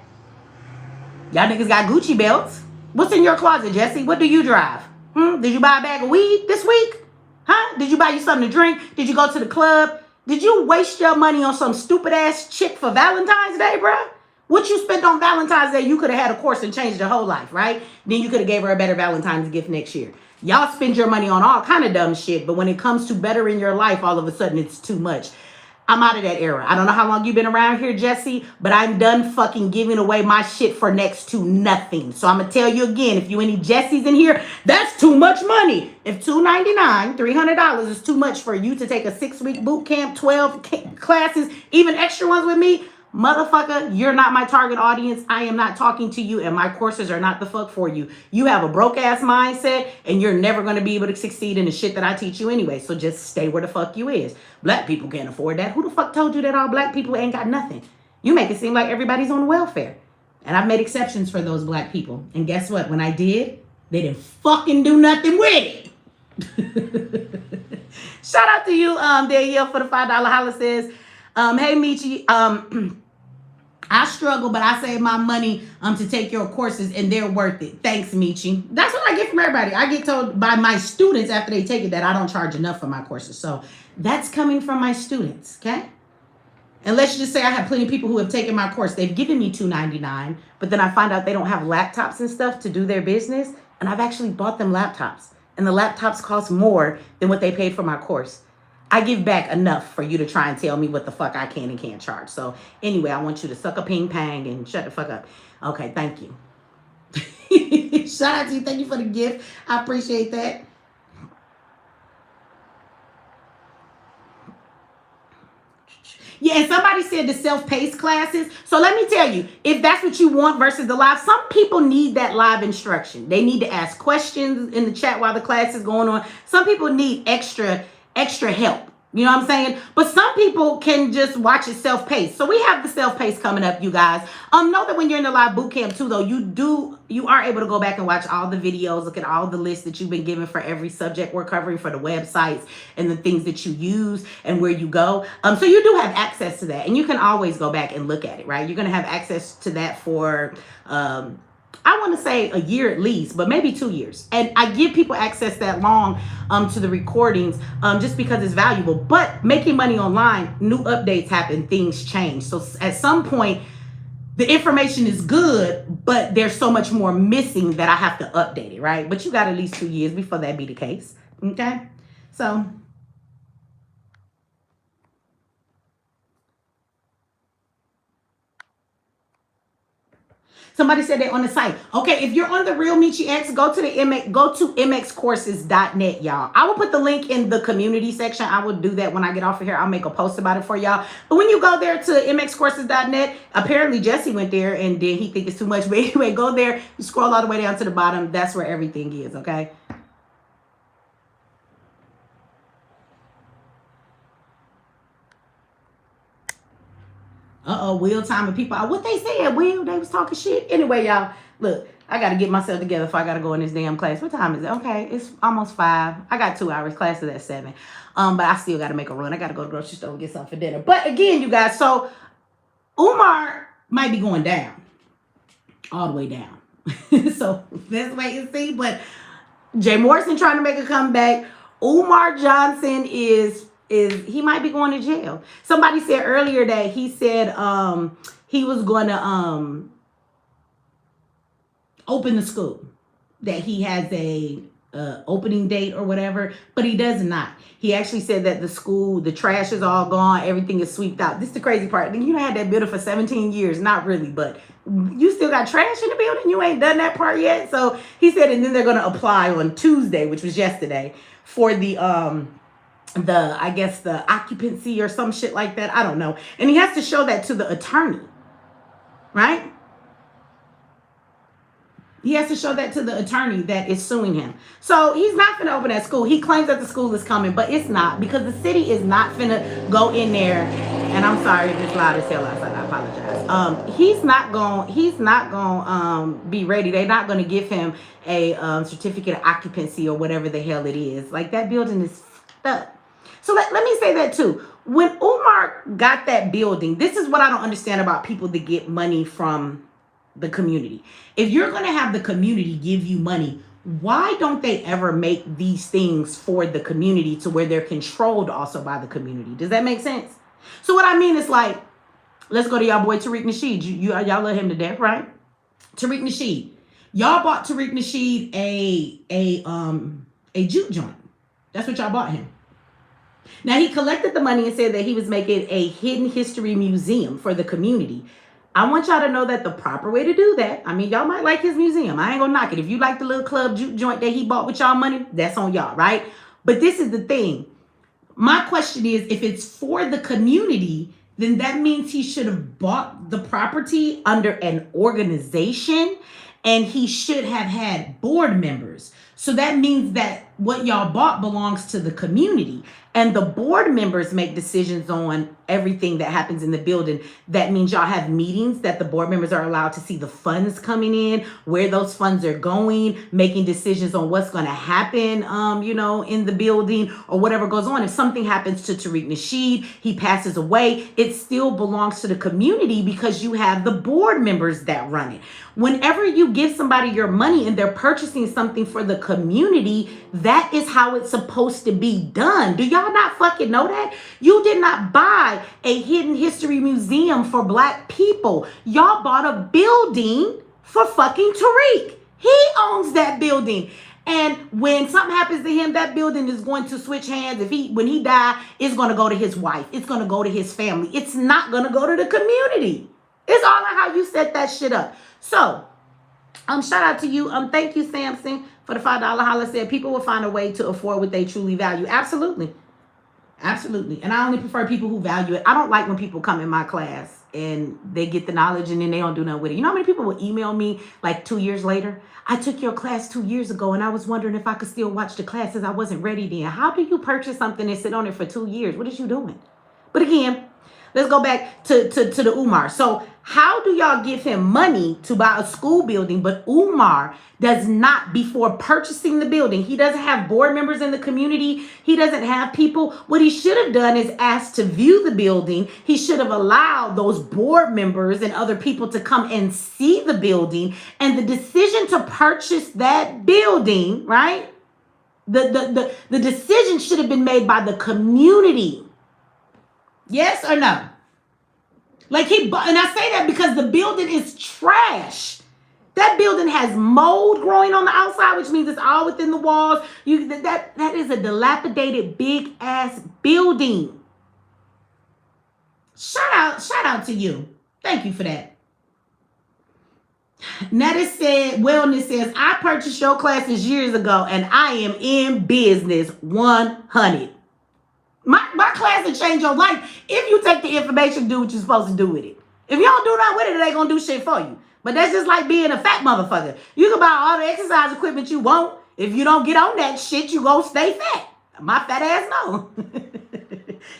Y'all niggas got Gucci belts. What's in your closet, Jesse? What do you drive? Did you buy a bag of weed this week? Huh? Did you buy you something to drink? Did you go to the club? Did you waste your money on some stupid ass chick for Valentine's Day, bruh? What you spent on Valentine's Day, you could have had a course and changed your whole life, right? Then you could have gave her a better Valentine's gift next year. Y'all spend your money on all kind of dumb shit, but when it comes to bettering your life, all of a sudden it's too much. I'm out of that era. I don't know how long you've been around here, Jesse, but I'm done fucking giving away my shit for next to nothing. So I'm gonna tell you again, if you any Jessies in here, that's too much money. If $299, $300 is too much for you to take a 6-week boot camp, 12 classes, even extra ones with me, motherfucker, you're not my target audience. I am not talking to you, and my courses are not the fuck for you. You have a broke ass mindset, and you're never going to be able to succeed in the shit that I teach you anyway. So just stay where the fuck you is. Black people can't afford that. Who the fuck told you that all black people ain't got nothing? You make it seem like everybody's on welfare. And I've made exceptions for those black people. And guess what? When I did, they didn't fucking do nothing with it. Shout out to you, Danielle, for the $5 holla says, hey, Mechee, I struggle, but I save my money to take your courses, and they're worth it. Thanks, Mechee. That's what I get from everybody. I get told by my students after they take it that I don't charge enough for my courses. So that's coming from my students, okay? And let's just say I have plenty of people who have taken my course. They've given me $299, but then I find out they don't have laptops and stuff to do their business, and I've actually bought them laptops, and the laptops cost more than what they paid for my course. I give back enough for you to try and tell me what the fuck I can and can't charge. So anyway, I want you to suck a ping pang and shut the fuck up. Okay, thank you. Shout out to you. Thank you for the gift. I appreciate that. Yeah, and somebody said the self-paced classes. So let me tell you, if that's what you want versus the live, some people need that live instruction. They need to ask questions in the chat while the class is going on. Some people need extra help. You know what I'm saying? But some people can just watch it self-paced. So we have the self-paced coming up, you guys. Know that when you're in the live boot camp too, though, you are able to go back and watch all the videos, look at all the lists that you've been given for every subject we're covering, for the websites and the things that you use and where you go. So you do have access to that, and you can always go back and look at it, right? You're going to have access to that for, I want to say a year at least, but maybe 2 years. And I give people access that long to the recordings just because it's valuable. But making money online, new updates happen, things change. So at some point, the information is good, but there's so much more missing that I have to update it, right? But you got at least 2 years before that be the case, okay? So somebody said they're on the site. Okay, if you're on the real Mechee X, go to mxcourses.net, y'all. I will put the link in the community section. I will do that when I get off of here. I'll make a post about it for y'all. But when you go there to mxcourses.net, apparently Jesse went there and then he think it's too much. But anyway, go there, you scroll all the way down to the bottom. That's where everything is, okay? Will timing people out. What they said, Will? They was talking shit. Anyway, y'all, look, I got to get myself together if I got to go in this damn class. What time is it? Okay, it's almost 5. I got 2 hours. Class is at 7. But I still got to make a run. I got to go to the grocery store and get something for dinner. But again, you guys, so Umar might be going down. All the way down. So let's wait and see. But Jay Morrison trying to make a comeback. Umar Johnson is he might be going to jail. Somebody said earlier that he said he was going to open the school, that he has a opening date or whatever, but he does not. He actually said that the school, the trash is all gone, everything is swept out. This is the crazy part. You had that building for 17 years, not really, but you still got trash in the building. You ain't done that part yet. So he said, and then they're going to apply on Tuesday, which was yesterday, for the I guess the occupancy or some shit like that. I don't know. And he has to show that to the attorney, right? He has to show that to the attorney that is suing him. So he's not finna open that school. He claims that the school is coming, but it's not, because the city is not finna go in there. And I'm sorry if it's loud as hell outside. I apologize. He's not gonna be ready. They're not gonna give him a certificate of occupancy or whatever the hell it is. Like, that building is fucked up. So let me say that too. When Umar got that building, this is what I don't understand about people that get money from the community. If you're going to have the community give you money, why don't they ever make these things for the community to where they're controlled also by the community? Does that make sense? So what I mean is, like, let's go to y'all boy Tariq Nasheed. Y'all love him to death, right? Tariq Nasheed. Y'all bought Tariq Nasheed a juke joint. That's what y'all bought him. Now, he collected the money and said that he was making a hidden history museum for the community. I want y'all to know that the proper way to do that, I mean, y'all might like his museum. I ain't gonna knock it. If you like the little club juke joint that he bought with y'all money, that's on y'all, right? But this is the thing. My question is, if it's for the community, then that means he should have bought the property under an organization, and he should have had board members. So that means that what y'all bought belongs to the community, and the board members make decisions on everything that happens in the building. That means y'all have meetings that the board members are allowed to see the funds coming in, where those funds are going, making decisions on what's going to happen, in the building or whatever goes on. If something happens to Tariq Nasheed, he passes away, it still belongs to the community because you have the board members that run it. Whenever you give somebody your money and they're purchasing something for the community, that is how it's supposed to be done. Do y'all not fucking know that? You did not buy a hidden history museum for black people. Y'all bought a building for fucking Tariq. He owns that building. And when something happens to him, that building is going to switch hands. When he die, it's going to go to his wife. It's going to go to his family. It's not going to go to the community. It's all on how you set that shit up. So, shout out to you. Thank you, Samson, for the $5 holla. Said people will find a way to afford what they truly value. Absolutely. Absolutely. And I only prefer people who value it. I don't like when people come in my class and they get the knowledge and then they don't do nothing with it. You know how many people will email me like 2 years later? I took your class 2 years ago and I was wondering if I could still watch the classes. I wasn't ready then. How do you purchase something and sit on it for 2 years? What is you doing? But again, let's go back to the Umar. So how do y'all give him money to buy a school building, but Umar does not, before purchasing the building, he doesn't have board members in the community. He doesn't have people. What he should have done is asked to view the building. He should have allowed those board members and other people to come and see the building, and the decision to purchase that building, right? The decision should have been made by the community. Yes or no? And I say that because the building is trash. That building has mold growing on the outside, which means it's all within the walls. That is a dilapidated, big ass building. Shout out to you. Thank you for that. Netta said, Wellness says, I purchased your classes years ago and I am in business 100. My class will change your life if you take the information and do what you're supposed to do with it. If you don't do nothing with it, it ain't gonna do shit for you. But that's just like being a fat motherfucker. You can buy all the exercise equipment you want. If you don't get on that shit, you gonna stay fat. My fat ass no.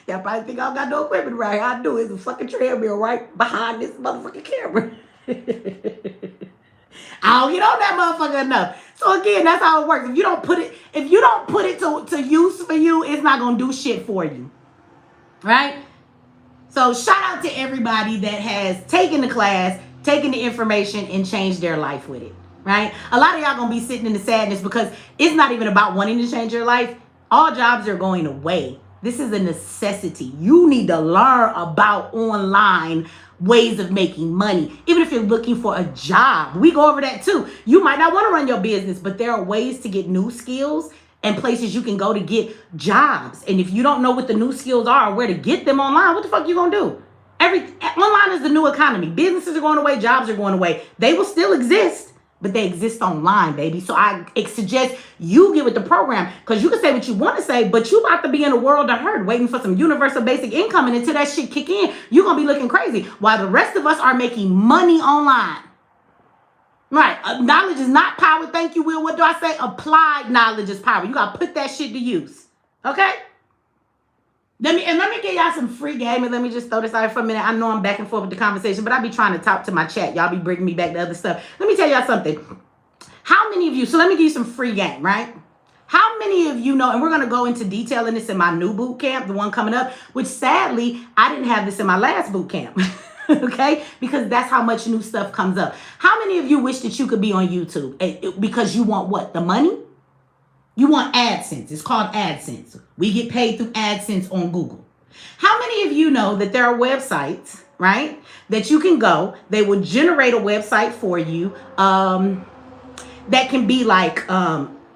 Y'all probably think I don't got no equipment right here. I do. It's a fucking treadmill right behind this motherfucking camera. I don't get on that motherfucker enough. So again, that's how it works. If you don't put it to use for you, it's not gonna do shit for you. Right? So shout out to everybody that has taken the class, taken the information, and changed their life with it. Right? A lot of y'all gonna be sitting in the sadness because it's not even about wanting to change your life. All jobs are going away. This is a necessity. You need to learn about online ways of making money, even if you're looking for a job. We go over that too. You might not want to run your business, but there are ways to get new skills and places you can go to get jobs. And if you don't know what the new skills are or where to get them online, what the fuck you gonna do? Online is the new economy. Businesses are going away, jobs are going away. They will still exist, but they exist online, baby. So I suggest you get with the program, because you can say what you want to say, but you about to be in a world of hurt waiting for some universal basic income, and until that shit kick in, you're going to be looking crazy while the rest of us are making money online. Right. Knowledge is not power. Thank you, Will. What do I say? Applied knowledge is power. You got to put that shit to use. Okay? Let me give y'all some free game, and let me just throw this out for a minute. I know I'm back and forth with the conversation, but I be trying to talk to my chat. Y'all be bringing me back to other stuff. Let me tell y'all something. How many of you, so let me give you some free game, right? How many of you know, and we're going to go into detail in this in my new boot camp, the one coming up, which sadly, I didn't have this in my last boot camp. Okay? Because that's how much new stuff comes up. How many of you wish that you could be on YouTube? Because you want what? The money? You want AdSense. It's called AdSense. We get paid through AdSense on Google. How many of you know that there are websites, right, that you can go, they will generate a website for you that can be like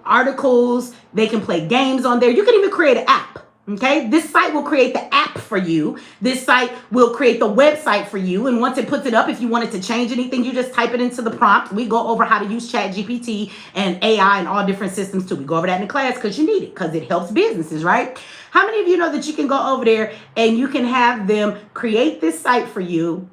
articles. They can play games on there. You can even create an app. Okay, this site will create the app for you. This site will create the website for you. And once it puts it up, if you wanted to change anything, you just type it into the prompt. We go over how to use ChatGPT and AI and all different systems too. We go over that in the class because you need it, because it helps businesses, right? How many of you know that you can go over there and you can have them create this site for you?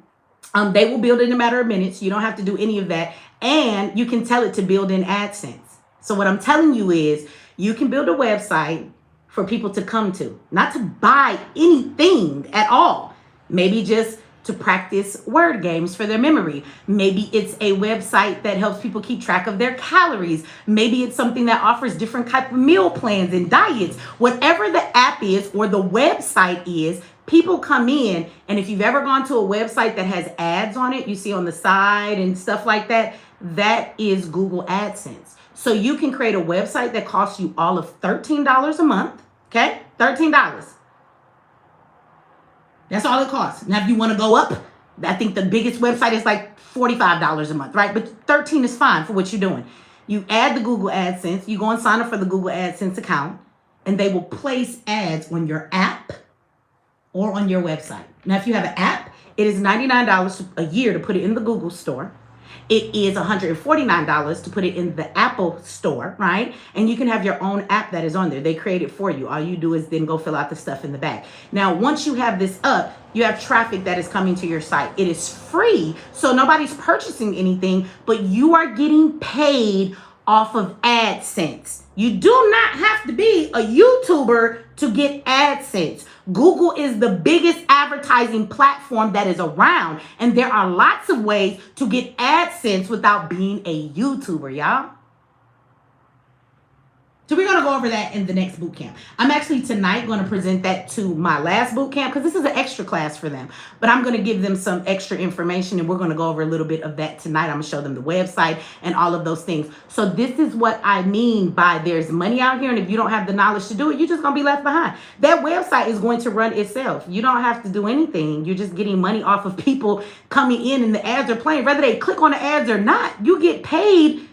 They will build it in a matter of minutes. You don't have to do any of that. And you can tell it to build in AdSense. So what I'm telling you is you can build a website for people to come to, not to buy anything at all. Maybe just to practice word games for their memory. Maybe it's a website that helps people keep track of their calories. Maybe it's something that offers different type of meal plans and diets. Whatever the app is or the website is, people come in, and if you've ever gone to a website that has ads on it, you see on the side and stuff like that, that is Google AdSense. So you can create a website that costs you all of $13 a month, okay? $13. That's all it costs. Now, if you want to go up, I think the biggest website is like $45 a month, right? But 13 is fine for what you're doing. You add the Google AdSense, you go and sign up for the Google AdSense account, and they will place ads on your app or on your website. Now, if you have an app, it is $99 a year to put it in the Google store. It is $149 to put it in the Apple store, right? And you can have your own app that is on there. They create it for you. All you do is then go fill out the stuff in the back. Now, once you have this up, you have traffic that is coming to your site. It is free, so nobody's purchasing anything, but you are getting paid off of AdSense. You do not have to be a YouTuber to get AdSense. Google is the biggest advertising platform that is around, and there are lots of ways to get AdSense without being a YouTuber, y'all. So we're going to go over that in the next boot camp. I'm actually tonight going to present that to my last boot camp because this is an extra class for them. But I'm going to give them some extra information, and we're going to go over a little bit of that tonight. I'm going to show them the website and all of those things. So this is what I mean by there's money out here, and if you don't have the knowledge to do it, you're just going to be left behind. That website is going to run itself. You don't have to do anything. You're just getting money off of people coming in, and the ads are playing. Whether they click on the ads or not, you get paid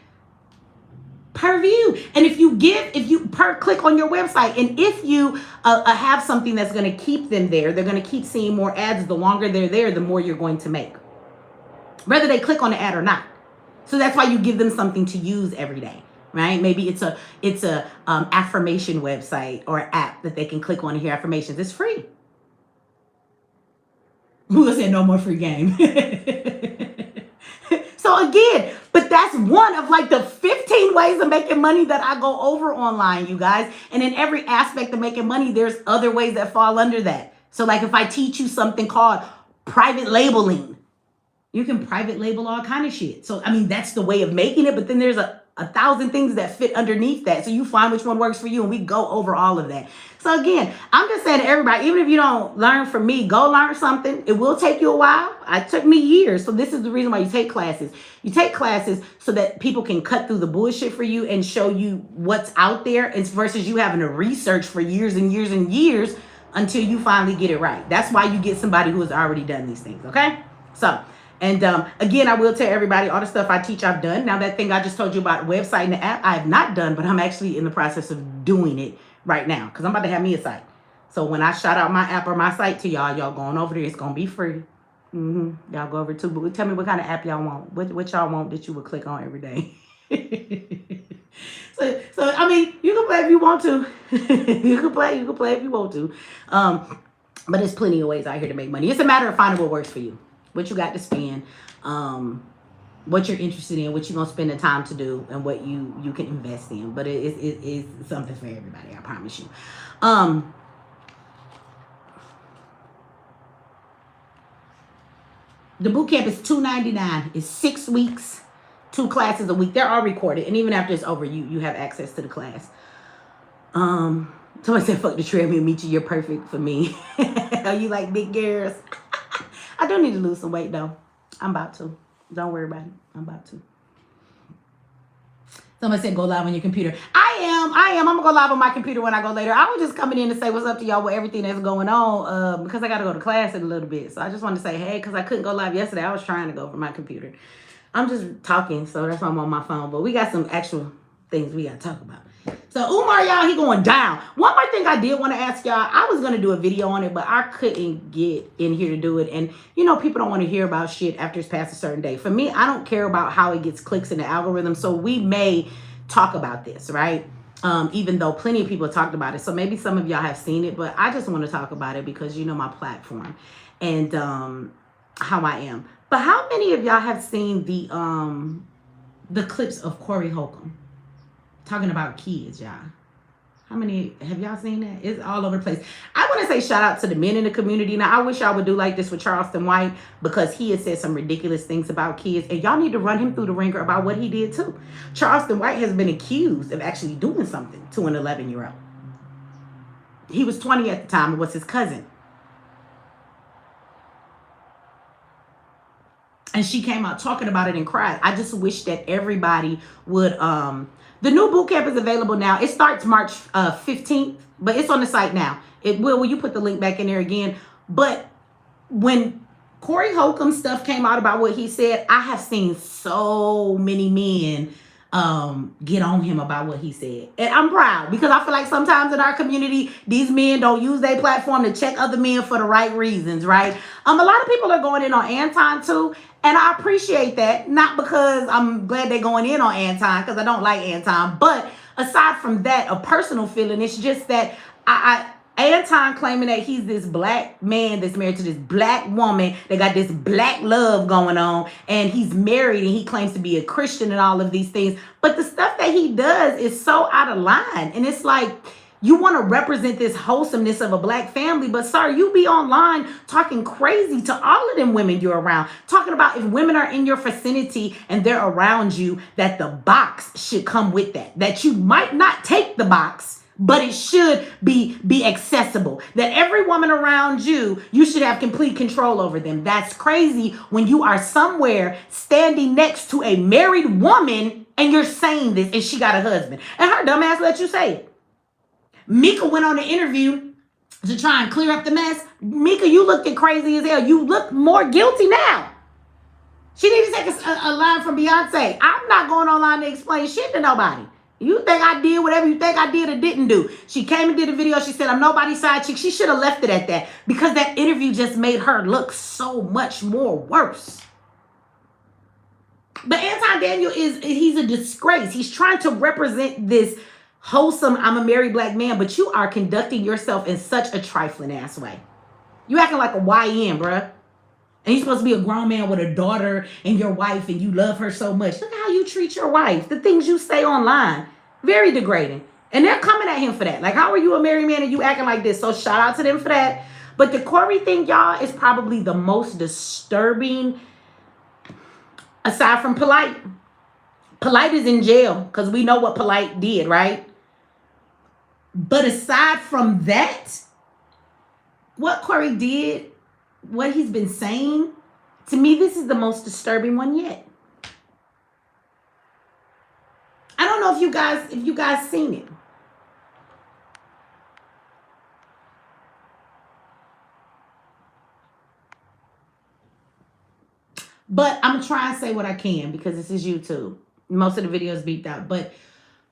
per view. And if you per click on your website, and if you have something that's going to keep them there, they're going to keep seeing more ads. The longer they're there, the more you're going to make, whether they click on the ad or not. So that's why you give them something to use every day, right? Maybe it's a affirmation website or app that they can click on and hear affirmations. It's free. Who said no more free game? So again, but that's one of like the 15 ways of making money that I go over online, you guys. And in every aspect of making money, there's other ways that fall under that. So like if I teach you something called private labeling, you can private label all kind of shit. So, I mean, that's the way of making it. But then there's a thousand things that fit underneath that. So you find which one works for you, and we go over all of that. So again, I'm just saying to everybody, even if you don't learn from me, go learn something. It will take you a while. It took me years. So this is the reason why you take classes. You take classes so that people can cut through the bullshit for you and show you what's out there. It's versus you having to research for years and years and years until you finally get it right. That's why you get somebody who has already done these things. Okay. So, and again, I will tell everybody all the stuff I teach I've done. Now that thing I just told you about the website and the app, I have not done, but I'm actually in the process of doing it right now because I'm about to have me a site. So when I shout out my app or my site to y'all going over there, it's going to be free. Y'all go over too, but tell me what kind of app y'all want. What y'all want that you would click on every day. so I mean, you can play if you want to. you can play if you want to. But there's plenty of ways out here to make money. It's a matter of finding what works for you. What you got to spend, what you're interested in, what you're going to spend the time to do, and what you can invest in. But it's something for everybody, I promise you. The boot camp is $299. It's 6 weeks, 2 classes a week. They're all recorded. And even after it's over, you have access to the class. Somebody said, fuck the treadmill, Mechee, you're perfect for me. Are you like big girls? I do need to lose some weight, though. I'm about to. Don't worry about it. I'm about to. Somebody said go live on your computer. I am. I'm going to go live on my computer when I go later. I was just coming in to say what's up to y'all with everything that's going on because I got to go to class in a little bit. So I just wanted to say, hey, because I couldn't go live yesterday. I was trying to go from my computer. I'm just talking, so that's why I'm on my phone. But we got some actual things we got to talk about. So Umar, y'all, he going down. One more thing I did want to ask y'all. I was going to do a video on it, but I couldn't get in here to do it. And, you know, people don't want to hear about shit after it's past a certain day. For me, I don't care about how it gets clicks in the algorithm. So we may talk about this, right? Even though plenty of people talked about it. So maybe some of y'all have seen it, but I just want to talk about it because you know my platform and how I am. But how many of y'all have seen the clips of Corey Holcomb talking about kids, y'all? How many have y'all seen that? It's all over the place. I want to say shout out to the men in the community. Now, I wish y'all would do like this with Charleston White because he has said some ridiculous things about kids. And y'all need to run him through the ringer about what he did too. Charleston White has been accused of actually doing something to an 11-year-old. He was 20 at the time. It was his cousin. And she came out talking about it and cried. I just wish that everybody would... The new boot camp is available now. It starts March 15th, but it's on the site now. Will you put the link back in there again? But when Corey Holcomb stuff came out about what he said, I have seen so many men get on him about what he said. And I'm proud because I feel like sometimes in our community, these men don't use their platform to check other men for the right reasons, right? A lot of people are going in on Anton too. And I appreciate that, not because I'm glad they're going in on Anton, because I don't like Anton. But aside from that, a personal feeling, it's just that Anton claiming that he's this black man that's married to this black woman. They got this black love going on. And he's married and he claims to be a Christian and all of these things. But the stuff that he does is so out of line. And it's like... You want to represent this wholesomeness of a black family, but sir, you be online talking crazy to all of them women you're around, talking about if women are in your vicinity and they're around you, that the box should come with that you might not take the box, but it should be accessible, that every woman around you should have complete control over them. That's crazy when you are somewhere standing next to a married woman and you're saying this and she got a husband and her dumb ass let you say it. Mika went on an interview to try and clear up the mess. Mika, you looked crazy as hell. You look more guilty now. She needs to take a line from Beyonce. I'm not going online to explain shit to nobody. You think I did whatever you think I did or didn't do. She came and did a video. She said, I'm nobody's side chick. She should have left it at that because that interview just made her look so much more worse. But Anton Daniel he's a disgrace. He's trying to represent this wholesome, I'm a married black man, but you are conducting yourself in such a trifling ass way. You acting like a YN, bruh. And you're supposed to be a grown man with a daughter and your wife and you love her so much. Look how you treat your wife. The things you say online. Very degrading. And they're coming at him for that. Like, how are you a married man and you acting like this? So shout out to them for that. But the Corey thing, y'all, is probably the most disturbing aside from Polite. Polite is in jail because we know what Polite did, right? But aside from that, what Corey did, what he's been saying, to me, this is the most disturbing one yet. I don't know if you guys seen it. But I'm going to try and say what I can because this is YouTube. Most of the videos beeped out. But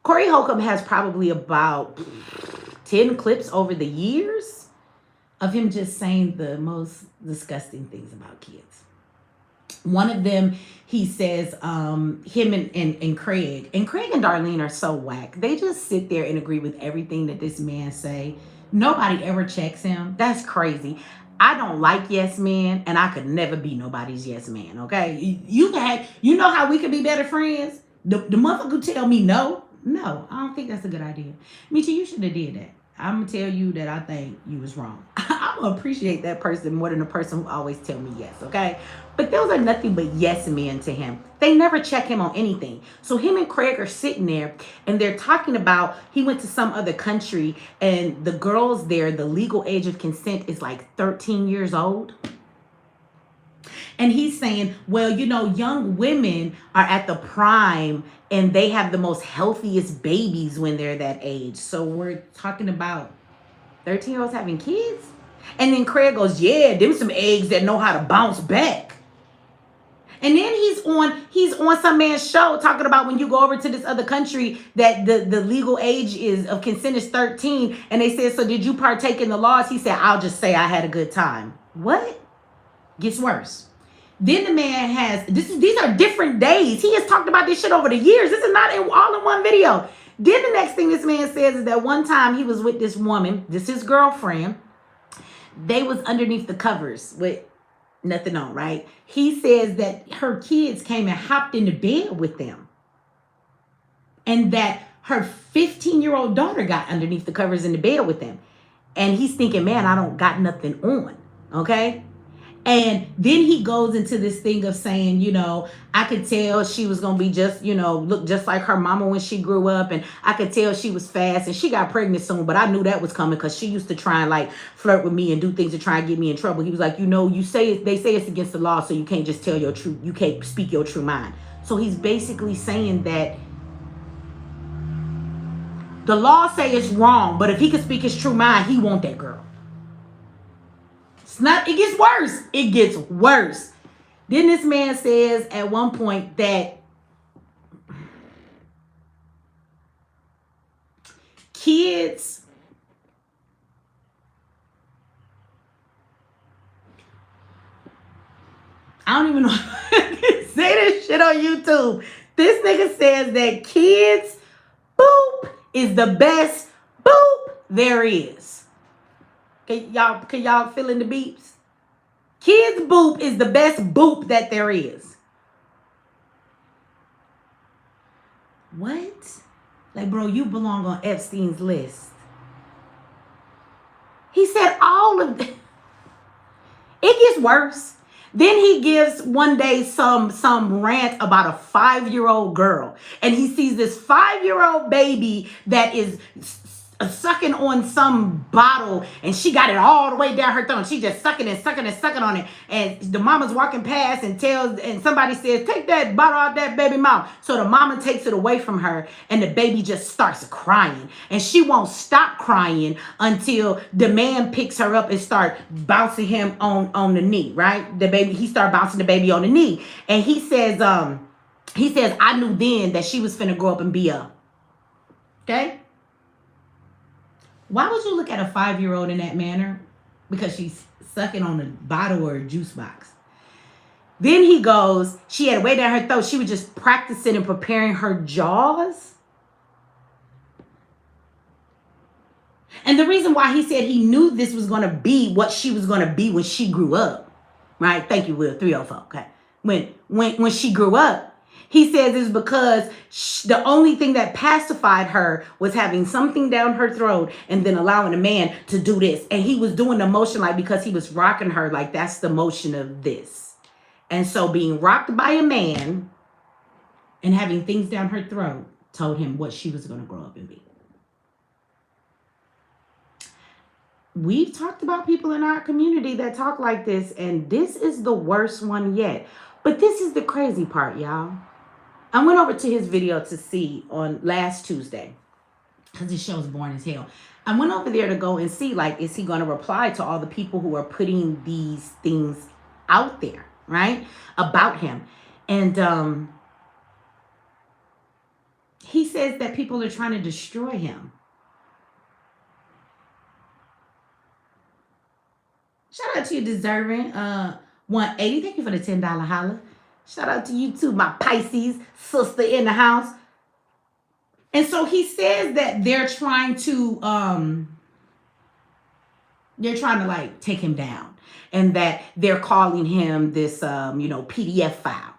Corey Holcomb has probably about 10 clips over the years of him just saying the most disgusting things about kids. One of them, he says, him and Craig. And Craig and Darlene are so whack. They just sit there and agree with everything that this man say. Nobody ever checks him. That's crazy. I don't like yes men, and I could never be nobody's yes man, okay? You know how we could be better friends? The motherfucker who tell me no, I don't think that's a good idea. Mechee, you should have did that. I'm going to tell you that I think you was wrong. I'm going to appreciate that person more than the person who always tell me yes, okay? But those are nothing but yes men to him. They never check him on anything. So him and Craig are sitting there and they're talking about he went to some other country and the girls there, the legal age of consent is like 13 years old. And he's saying, well, you know, young women are at the prime and they have the most healthiest babies when they're that age. So we're talking about 13-year-olds having kids? And then Craig goes, yeah, them some eggs that know how to bounce back. And then he's on some man's show talking about when you go over to this other country that the legal age is of consent is 13. And they said, so did you partake in the laws? He said, I'll just say I had a good time. What? Gets worse. Then the man has these are different days. He has talked about this shit over the years. This is not all in one video. Then the next thing this man says is that one time he was with this woman, this his girlfriend. They was underneath the covers with nothing on, right? He says that her kids came and hopped into bed with them. And that her 15-year-old daughter got underneath the covers in the bed with them. And he's thinking, man, I don't got nothing on, okay? And then he goes into this thing of saying, you know, I could tell she was going to be just, you know, look just like her mama when she grew up. And I could tell she was fast and she got pregnant soon. But I knew that was coming because she used to try and like flirt with me and do things to try and get me in trouble. He was like, you know, they say it's against the law. So you can't just tell your truth. You can't speak your true mind. So he's basically saying that the law say it's wrong. But if he could speak his true mind, he want that girl. It gets worse. It gets worse. Then this man says at one point that kids I don't even know if I can say this shit on YouTube. This nigga says that kids boop is the best boop there is. Can y'all fill in the beeps? Kids boop is the best boop that there is. What? Like, bro, you belong on Epstein's list. He said all of that. It gets worse. Then he gives one day some rant about a 5-year-old girl. And he sees this 5-year-old baby that is sucking on some bottle and she got it all the way down her throat. She just sucking on it. And the mama's walking past and somebody says, take that bottle out that baby mouth. So the mama takes it away from her and the baby just starts crying. And she won't stop crying until the man picks her up and start bouncing him on the knee, right? He started bouncing the baby on the knee. And he says, I knew then that she was finna grow up and be a, okay? Why would you look at a 5-year-old in that manner? Because she's sucking on a bottle or a juice box. Then he goes, she had it way down her throat. She was just practicing and preparing her jaws. And the reason why he said he knew this was going to be what she was going to be when she grew up. Right? Thank you, Will. 304. Okay. When she grew up, he says it's because the only thing that pacified her was having something down her throat and then allowing a man to do this. And he was doing the motion like because he was rocking her like that's the motion of this. And so being rocked by a man and having things down her throat told him what she was going to grow up and be. We've talked about people in our community that talk like this, and this is the worst one yet. But this is the crazy part, y'all. I went over to his video to see on last Tuesday because his show's boring as hell. I went over there to go and see, like, is he going to reply to all the people who are putting these things out there, right, about him? And he says that people are trying to destroy him. Shout out to you, Deserving 180. Thank you for the $10 holla. Shout out to you too, my Pisces sister in the house. And so he says that they're trying to like take him down, and that they're calling him this PDF file.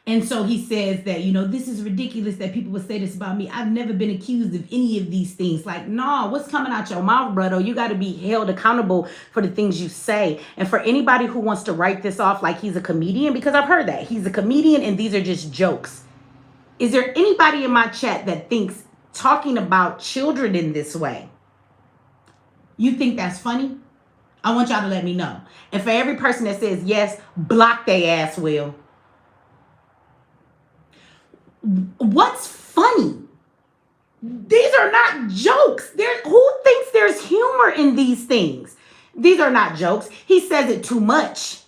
And so he says that, this is ridiculous that people would say this about me. I've never been accused of any of these things. Like, no, what's coming out your mouth, brother? You got to be held accountable for the things you say. And for anybody who wants to write this off like he's a comedian, because I've heard that he's a comedian and these are just jokes. Is there anybody in my chat that thinks talking about children in this way, you think that's funny? I want y'all to let me know. And for every person that says yes, block their ass, Will. What's funny? These are not jokes. Who thinks there's humor in these things? These are not jokes. He says it too much.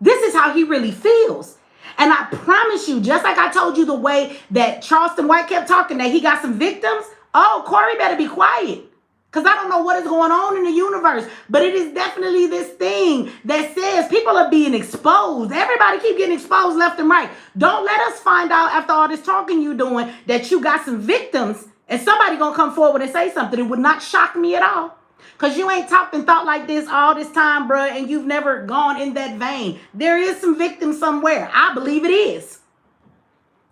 This is how he really feels. And I promise you, just like I told you the way that Charleston White kept talking, that he got some victims, oh, Corey better be quiet. Because I don't know what is going on in the universe. But it is definitely this thing that says people are being exposed. Everybody keep getting exposed left and right. Don't let us find out after all this talking you're doing that you got some victims and somebody going to come forward and say something. It would not shock me at all. Because you ain't talked and thought like this all this time, bruh, and you've never gone in that vein. There is some victim somewhere. I believe it is.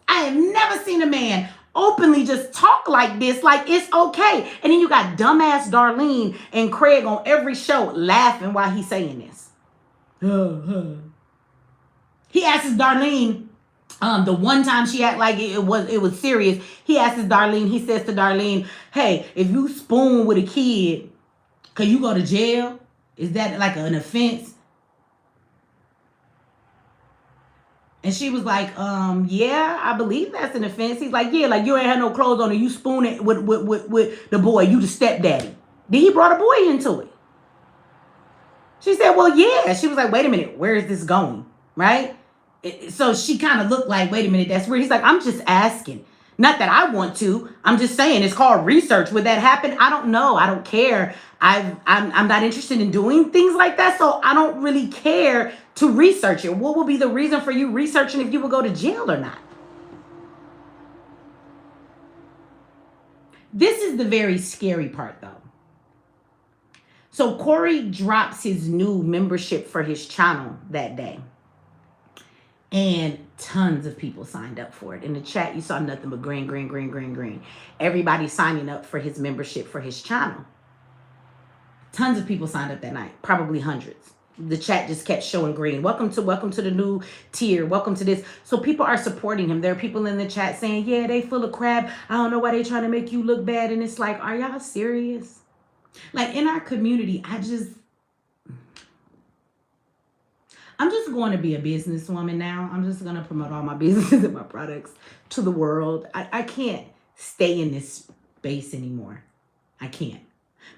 I have never seen a man openly just talk like this, like it's okay. And then you got dumbass Darlene and Craig on every show laughing while he's saying this. He asks Darlene, the one time she act like it was serious, he asks Darlene, he says to Darlene, hey, if you spoon with a kid, can you go to jail? Is that like an offense? And she was like, yeah, I believe that's an offense. He's like, yeah, like you ain't had no clothes on and you spoon it with the boy. You the stepdaddy. Then he brought a boy into it. She said, well, yeah. She was like, wait a minute, where is this going? Right? So she kind of looked like, wait a minute, that's weird. He's like, I'm just asking. Not that I want to. I'm just saying it's called research. Would that happen? I don't know. I don't care. I'm not interested in doing things like that. So I don't really care to research it. What would be the reason for you researching if you would go to jail or not? This is the very scary part though. So Corey drops his new membership for his channel that day. And tons of people signed up for it. In the chat, you saw nothing but green, green, green, green, green. Everybody signing up for his membership for his channel. Tons of people signed up that night, probably hundreds. The chat just kept showing green. Welcome to the new tier. Welcome to this. So people are supporting him. There are people in the chat saying, yeah, they full of crap. I don't know why they trying to make you look bad. And it's like, are y'all serious? Like in our community, I'm just going to be a businesswoman now. I'm just going to promote all my businesses and my products to the world. I can't stay in this space anymore. I can't.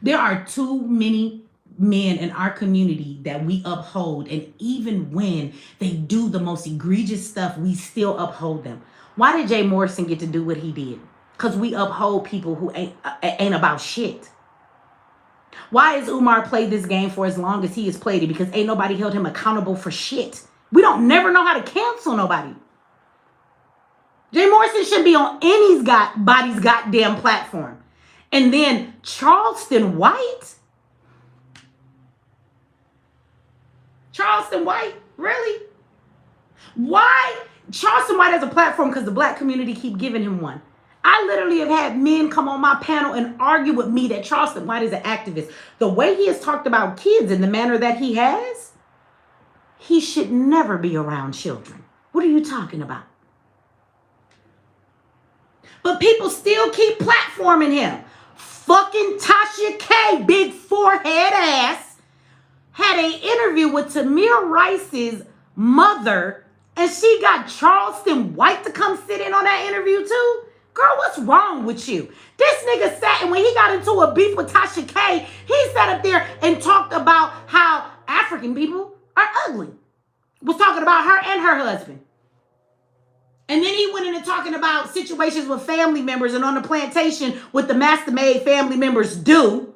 There are too many men in our community that we uphold. And even when they do the most egregious stuff, we still uphold them. Why did Jay Morrison get to do what he did? Because we uphold people who ain't about shit. Why has Umar played this game for as long as he has played it? Because ain't nobody held him accountable for shit. We don't never know how to cancel nobody. Jay Morrison shouldn't be on anybody's goddamn platform. And then Charleston White? Charleston White? Really? Why? Charleston White has a platform because the black community keep giving him one. I literally have had men come on my panel and argue with me that Charleston White is an activist. The way he has talked about kids in the manner that he has, he should never be around children. What are you talking about? But people still keep platforming him. Fucking Tasha K, big forehead ass, had an interview with Tamir Rice's mother, and she got Charleston White to come sit in on that interview too? Girl, what's wrong with you? This nigga sat, and when he got into a beef with Tasha K, he sat up there and talked about how African people are ugly. Was talking about her and her husband. And then he went into talking about situations with family members and on the plantation what the master-made family members do.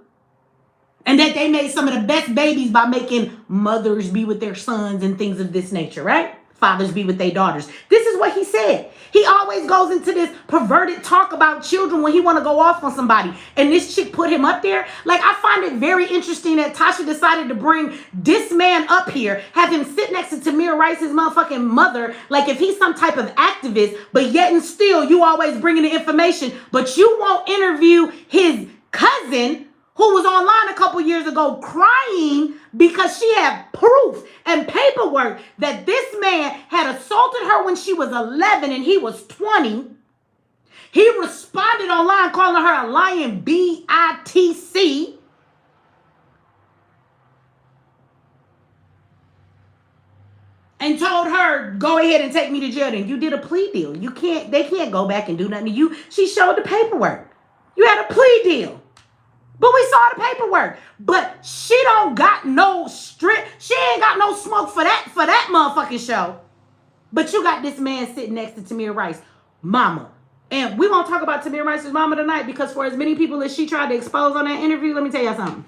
And that they made some of the best babies by making mothers be with their sons and things of this nature, right? Fathers be with their daughters. This is what he said. He always goes into this perverted talk about children when he want to go off on somebody. And this chick put him up there. Like, I find it very interesting that Tasha decided to bring this man up here, have him sit next to Tamir Rice's motherfucking mother, like if he's some type of activist, but yet and still you always bringing the information, but you won't interview his cousin who was online a couple years ago crying because she had proof and paperwork that this man had assaulted her when she was 11 and he was 20. He responded online calling her a lying bitch and told her, go ahead and take me to jail. Then you did a plea deal. They can't go back and do nothing to you. She showed the paperwork. You had a plea deal. But we saw the paperwork. But she don't got no she ain't got no smoke for that motherfucking show. But you got this man sitting next to Tamir Rice, mama. And we won't talk about Tamir Rice's mama tonight because for as many people as she tried to expose on that interview, let me tell you something.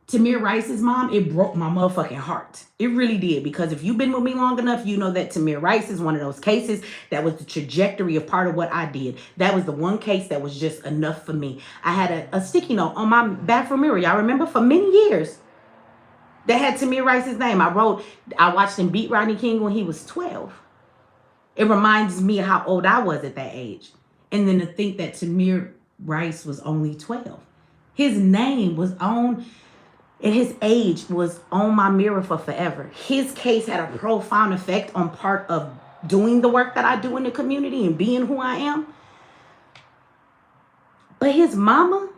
Tamir Rice's mom, it broke my motherfucking heart. It really did. Because if you've been with me long enough, you know that Tamir Rice is one of those cases that was the trajectory of part of what I did. That was the one case that was just enough for me. I had a sticky note on my bathroom mirror. Y'all remember for many years that had Tamir Rice's name. I watched him beat Rodney King when he was 12. It reminds me of how old I was at that age. And then to think that Tamir Rice was only 12. His name was on... and his age was on my mirror for forever. His case had a profound effect on part of doing the work that I do in the community and being who I am. But his mama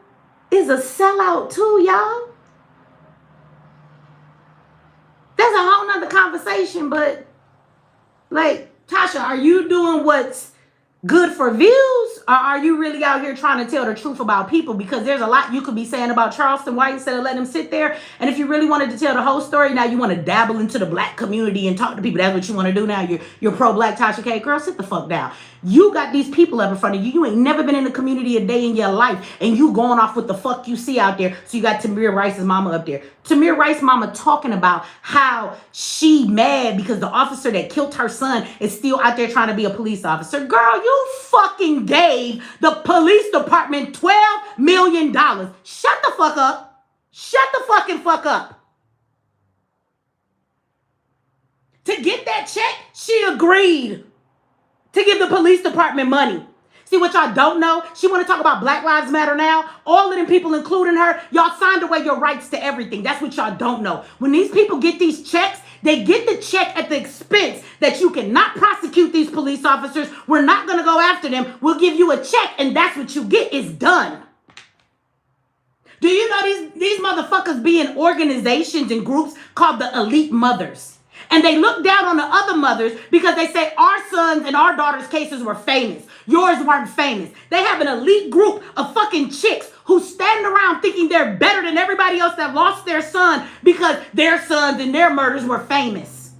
is a sellout too, y'all. That's a whole nother conversation, but like, Tasha, are you doing what's good for views, or are you really out here trying to tell the truth about people? Because there's a lot you could be saying about Charleston White instead of letting him sit there. And if you really wanted to tell the whole story, now you want to dabble into the black community and talk to people. That's what you want to do now. You're pro-black Tasha K. Girl, sit the fuck down. You got these people up in front of you. You ain't never been in the community a day in your life, and you going off with the fuck you see out there. So you got Tamir Rice's mama up there. Tamir Rice's mama talking about how she mad because the officer that killed her son is still out there trying to be a police officer. Girl, you fucking gave the police department $12 million. Shut the fuck up. Shut the fucking fuck up. To get that check, she agreed to give the police department money. See what y'all don't know? She want to talk about Black Lives Matter now. All of them people, including her, y'all signed away your rights to everything. That's what y'all don't know. When these people get these checks, they get the check at the expense that you cannot prosecute these police officers. We're not going to go after them. We'll give you a check, and that's what you get. It's done. Do you know these motherfuckers be in organizations and groups called the Elite Mothers? And they look down on the other mothers because they say our sons and our daughters' cases were famous. Yours weren't famous. They have an elite group of fucking chicks who stand around thinking they're better than everybody else that lost their son because their sons and their murders were famous.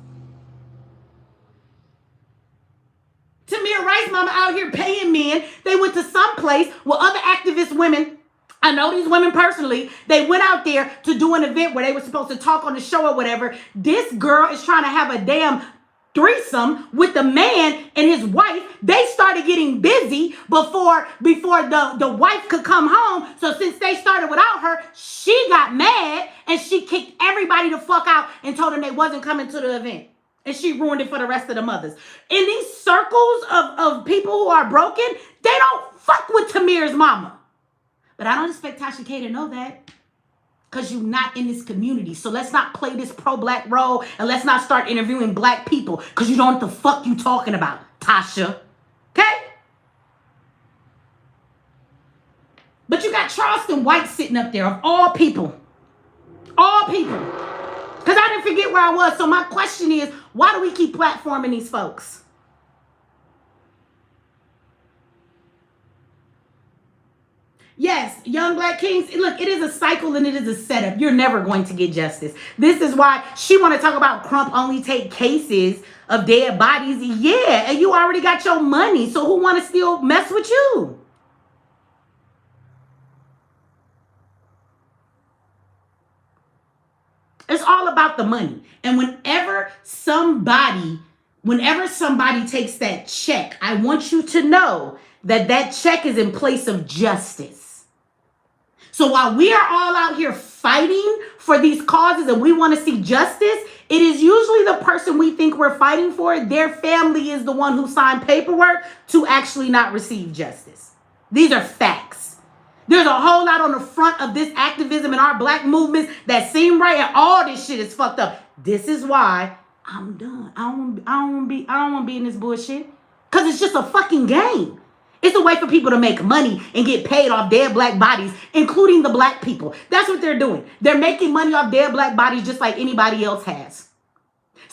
Tamir Rice mama out here paying men. They went to some place with other activist women. I know these women personally. They went out there to do an event where they were supposed to talk on the show or whatever. This girl is trying to have a damn threesome with the man and his wife. They started getting busy before the wife could come home. So since they started without her, she got mad and she kicked everybody the fuck out and told them they wasn't coming to the event. And she ruined it for the rest of the mothers. In these circles of people who are broken, they don't fuck with Tamir's mama. But I don't expect Tasha K to know that because you're not in this community. So let's not play this pro-black role and let's not start interviewing black people because you don't know what the fuck you talking about, Tasha. Okay? But you got Charleston White sitting up there of all people. All people. Because I didn't forget where I was. So my question is, why do we keep platforming these folks? Yes, young black kings. Look, it is a cycle and it is a setup. You're never going to get justice. This is why she want to talk about Crump only take cases of dead bodies. Yeah, and you already got your money. So who want to still mess with you? It's all about the money. And whenever somebody takes that check, I want you to know that that check is in place of justice. So while we are all out here fighting for these causes and we want to see justice, it is usually the person we think we're fighting for, their family is the one who signed paperwork to actually not receive justice. These are facts. There's a whole lot on the front of this activism and our black movements that seem right, and all this shit is fucked up. This is why I'm done. I don't want to be in this bullshit because it's just a fucking game. It's a way for people to make money and get paid off dead black bodies, including the black people. That's what they're doing. They're making money off dead black bodies just like anybody else has.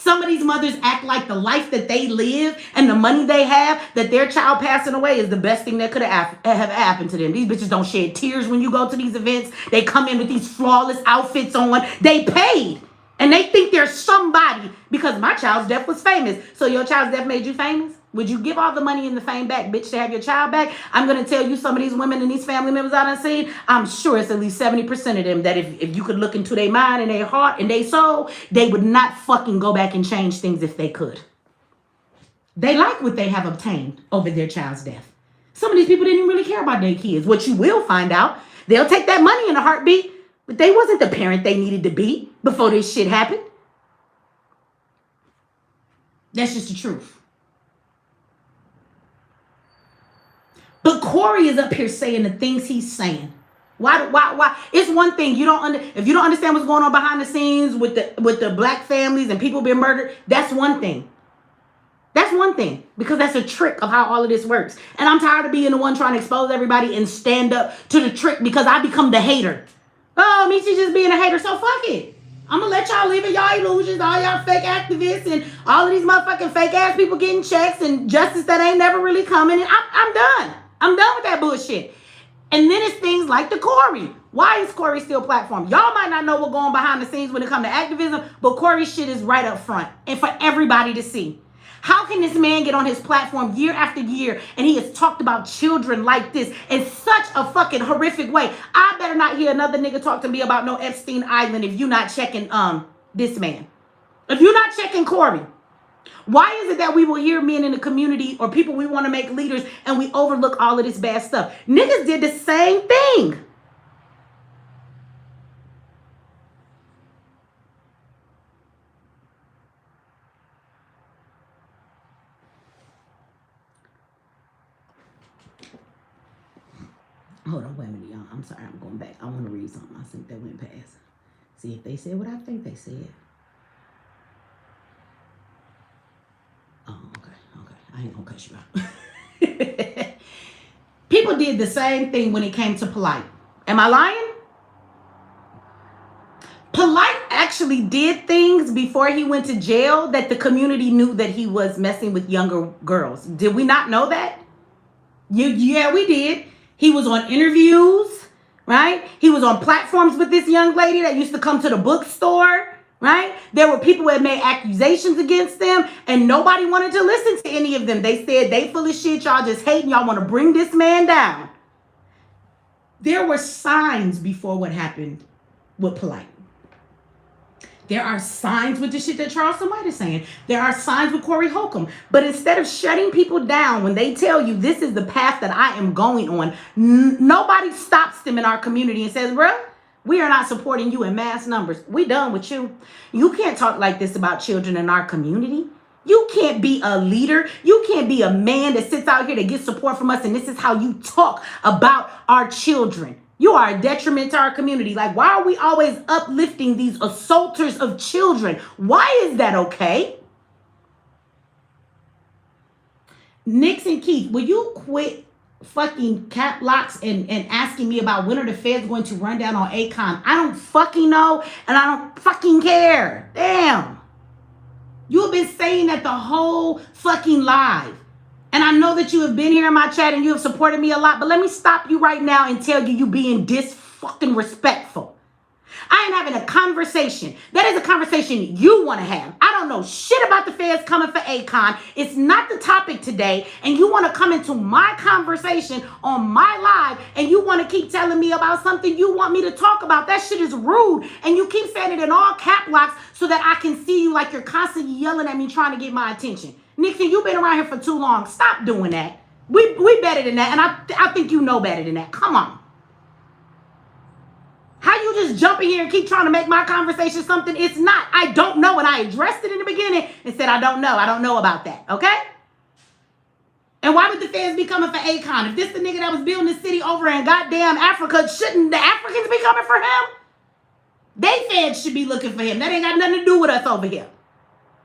Some of these mothers act like the life that they live and the money they have, that their child passing away is the best thing that could have happened to them. These bitches don't shed tears when you go to these events. They come in with these flawless outfits on. They paid. And they think they're somebody because my child's death was famous. So your child's death made you famous? Would you give all the money and the fame back, bitch, to have your child back? I'm going to tell you, some of these women and these family members I done seen, I'm sure it's at least 70% of them that if you could look into their mind and their heart and their soul, they would not fucking go back and change things if they could. They like what they have obtained over their child's death. Some of these people didn't even really care about their kids. What you will find out, they'll take that money in a heartbeat, but they wasn't the parent they needed to be before this shit happened. That's just the truth. But Corey is up here saying the things he's saying. Why? It's one thing if you don't understand what's going on behind the scenes with the black families and people being murdered. That's one thing. That's one thing, because that's a trick of how all of this works. And I'm tired of being the one trying to expose everybody and stand up to the trick because I become the hater. Oh, me, she's just being a hater. So fuck it. I'm going to let y'all live in y'all illusions, all y'all fake activists and all of these motherfucking fake ass people getting checks and justice that ain't never really coming. And I'm done. I'm done with that bullshit. And then it's things like the Corey. Why is Corey still platformed? Y'all might not know what's going behind the scenes when it comes to activism, but Corey's shit is right up front and for everybody to see. How can this man get on his platform year after year and he has talked about children like this in such a fucking horrific way? I better not hear another nigga talk to me about no Epstein Island if you're not checking this man. If you're not checking Corey. Why is it that we will hear men in the community or people we want to make leaders and we overlook all of this bad stuff? Niggas did the same thing. Hold on, wait a minute, y'all. I'm sorry, I'm going back. I want to read something I think that went past. See if they said what I think they said. Oh, okay. I ain't gonna cut you out. People did the same thing when it came to Polite. Am I lying? Polite actually did things before he went to jail that the community knew that he was messing with younger girls. Did we not know that? Yeah, we did. He was on interviews, right? He was on platforms with this young lady that used to come to the bookstore, right? There were people who had made accusations against them and nobody wanted to listen to any of them. They said they full of shit. Y'all just hating. Y'all want to bring this man down. There were signs before what happened with Polite. There are signs with the shit that Charleston White is saying. There are signs with Corey Holcomb. But instead of shutting people down when they tell you this is the path that I am going on, nobody stops them in our community and says, bro, we are not supporting you in mass numbers. We done with you. You can't talk like this about children in our community. You can't be a leader. You can't be a man that sits out here to get support from us and this is how you talk about our children. You are a detriment to our community. Like, why are we always uplifting these assaulters of children? Why is that okay? Nix and Keith, will you quit fucking cap locks and asking me about when are the feds going to run down on Akon? I don't fucking know and I don't fucking care. Damn. You have been saying that the whole fucking live. And I know that you have been here in my chat and you have supported me a lot, but let me stop you right now and tell you being fucking respectful. I am having a conversation. That is a conversation you want to have. I don't know shit about the feds coming for Akon. It's not the topic today. And you want to come into my conversation on my live and you want to keep telling me about something you want me to talk about. That shit is rude. And you keep saying it in all cap locks so that I can see you like you're constantly yelling at me trying to get my attention. Nixon, you've been around here for too long. Stop doing that. We better than that. And I think you know better than that. Come on. How you just jump in here and keep trying to make my conversation something it's not? I don't know. And I addressed it in the beginning and said, I don't know. I don't know about that. Okay? And why would the feds be coming for Akon? If this the nigga that was building the city over in goddamn Africa, shouldn't the Africans be coming for him? They feds should be looking for him. That ain't got nothing to do with us over here.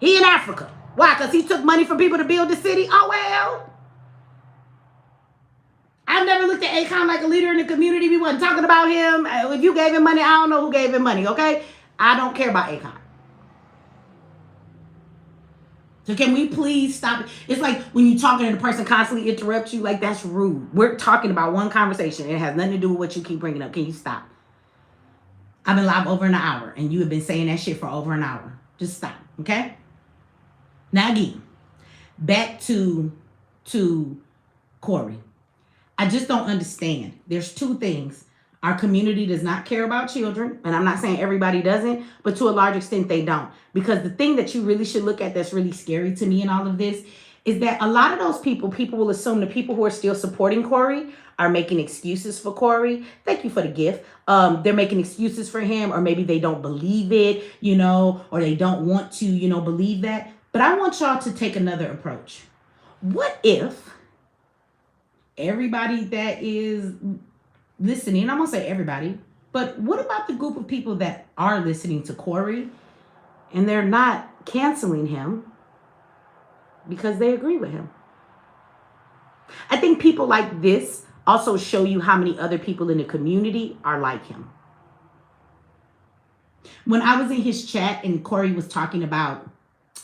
He in Africa. Why? Because he took money from people to build the city? Oh, well. I've never looked at Akon like a leader in the community. We wasn't talking about him. If you gave him money, I don't know who gave him money, okay? I don't care about Akon. So can we please stop it? It's like when you're talking and the person constantly interrupts you, like that's rude. We're talking about one conversation. It has nothing to do with what you keep bringing up. Can you stop? I've been live over an hour and you have been saying that shit for over an hour. Just stop, okay? Now again, back to Corey. I just don't understand. There's two things. Our community does not care about children, and I'm not saying everybody doesn't, but to a large extent they don't. Because the thing that you really should look at that's really scary to me in all of this is that a lot of those people will assume the people who are still supporting Corey are making excuses for Corey. Thank you for the gift. They're making excuses for him, or maybe they don't believe it, or they don't want to, believe that. But I want y'all to take another approach. What if everybody that is listening, I'm going to say everybody, but what about the group of people that are listening to Corey and they're not canceling him because they agree with him? I think people like this also show you how many other people in the community are like him. When I was in his chat and Corey was talking about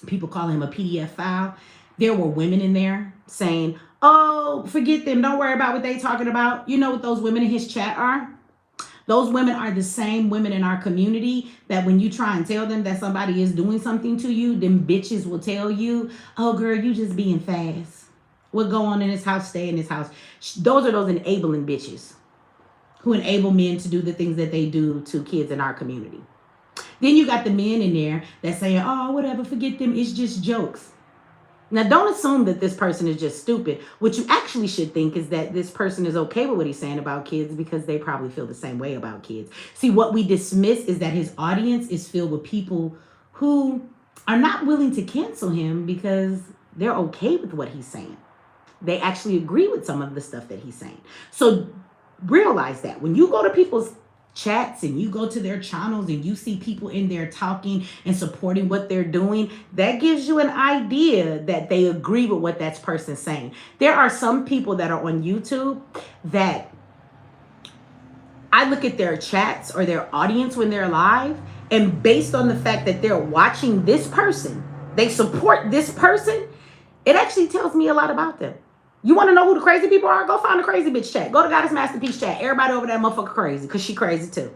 people calling him a PDF file, there were women in there saying, oh, forget them. Don't worry about what they talking about. You know what those women in his chat are? Those women are the same women in our community that when you try and tell them that somebody is doing something to you, them bitches will tell you, oh, girl, you just being fast. What go on in this house, stay in this house. Those are those enabling bitches who enable men to do the things that they do to kids in our community. Then you got the men in there that saying, oh, whatever, forget them. It's just jokes. Now, don't assume that this person is just stupid. What you actually should think is that this person is okay with what he's saying about kids because they probably feel the same way about kids. See, what we dismiss is that his audience is filled with people who are not willing to cancel him because they're okay with what he's saying. They actually agree with some of the stuff that he's saying. So realize that when you go to people's chats and you go to their channels and you see people in there talking and supporting what they're doing, that gives you an idea that they agree with what that person's saying. There are some people that are on YouTube that I look at their chats or their audience when they're live, and based on the fact that they're watching this person, they support this person, it actually tells me a lot about them. You want to know who the crazy people are? Go find the crazy bitch chat. Go to Goddess Masterpiece chat. Everybody over that motherfucker crazy because she crazy too.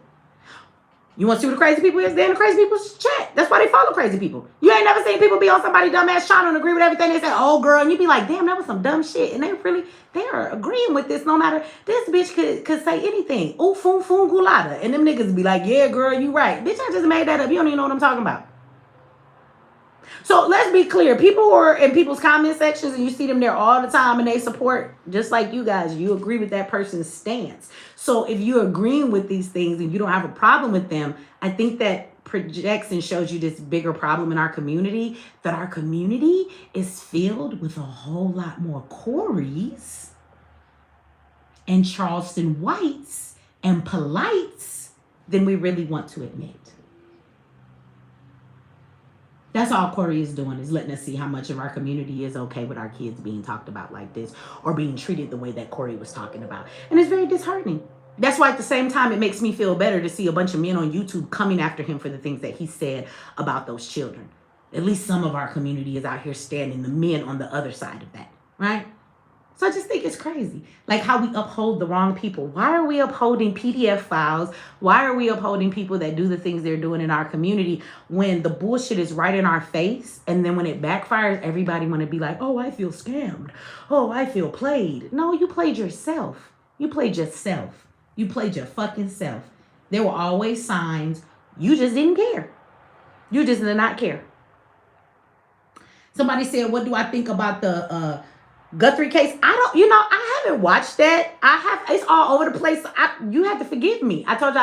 You want to see who the crazy people is? They're in the crazy people's chat. That's why they follow crazy people. You ain't never seen people be on somebody's dumbass channel and agree with everything they say. Oh, girl. And you be like, damn, that was some dumb shit. And they are agreeing with this no matter. This bitch could say anything. Ooh, foom, foom, gulada. And them niggas be like, yeah, girl, you right. Bitch, I just made that up. You don't even know what I'm talking about. So let's be clear. People who are in people's comment sections and you see them there all the time and they support, just like you guys, you agree with that person's stance. So if you're agreeing with these things and you don't have a problem with them, I think that projects and shows you this bigger problem in our community, that our community is filled with a whole lot more Corys and Charleston Whites and Polites than we really want to admit. That's all Corey is doing, is letting us see how much of our community is okay with our kids being talked about like this or being treated the way that Corey was talking about. And it's very disheartening. That's why at the same time, it makes me feel better to see a bunch of men on YouTube coming after him for the things that he said about those children. At least some of our community is out here standing the men on the other side of that, right? So I just think it's crazy, like how we uphold the wrong people. Why are we upholding PDF files? Why are we upholding people that do the things they're doing in our community when the bullshit is right in our face? And then when it backfires, everybody want to be like, oh, I feel scammed. Oh, I feel played. No, you played yourself. You played yourself. You played your fucking self. There were always signs. You just didn't care. You just did not care. Somebody said, what do I think about the Guthrie case? I haven't watched that. It's all over the place. You have to forgive me. I told you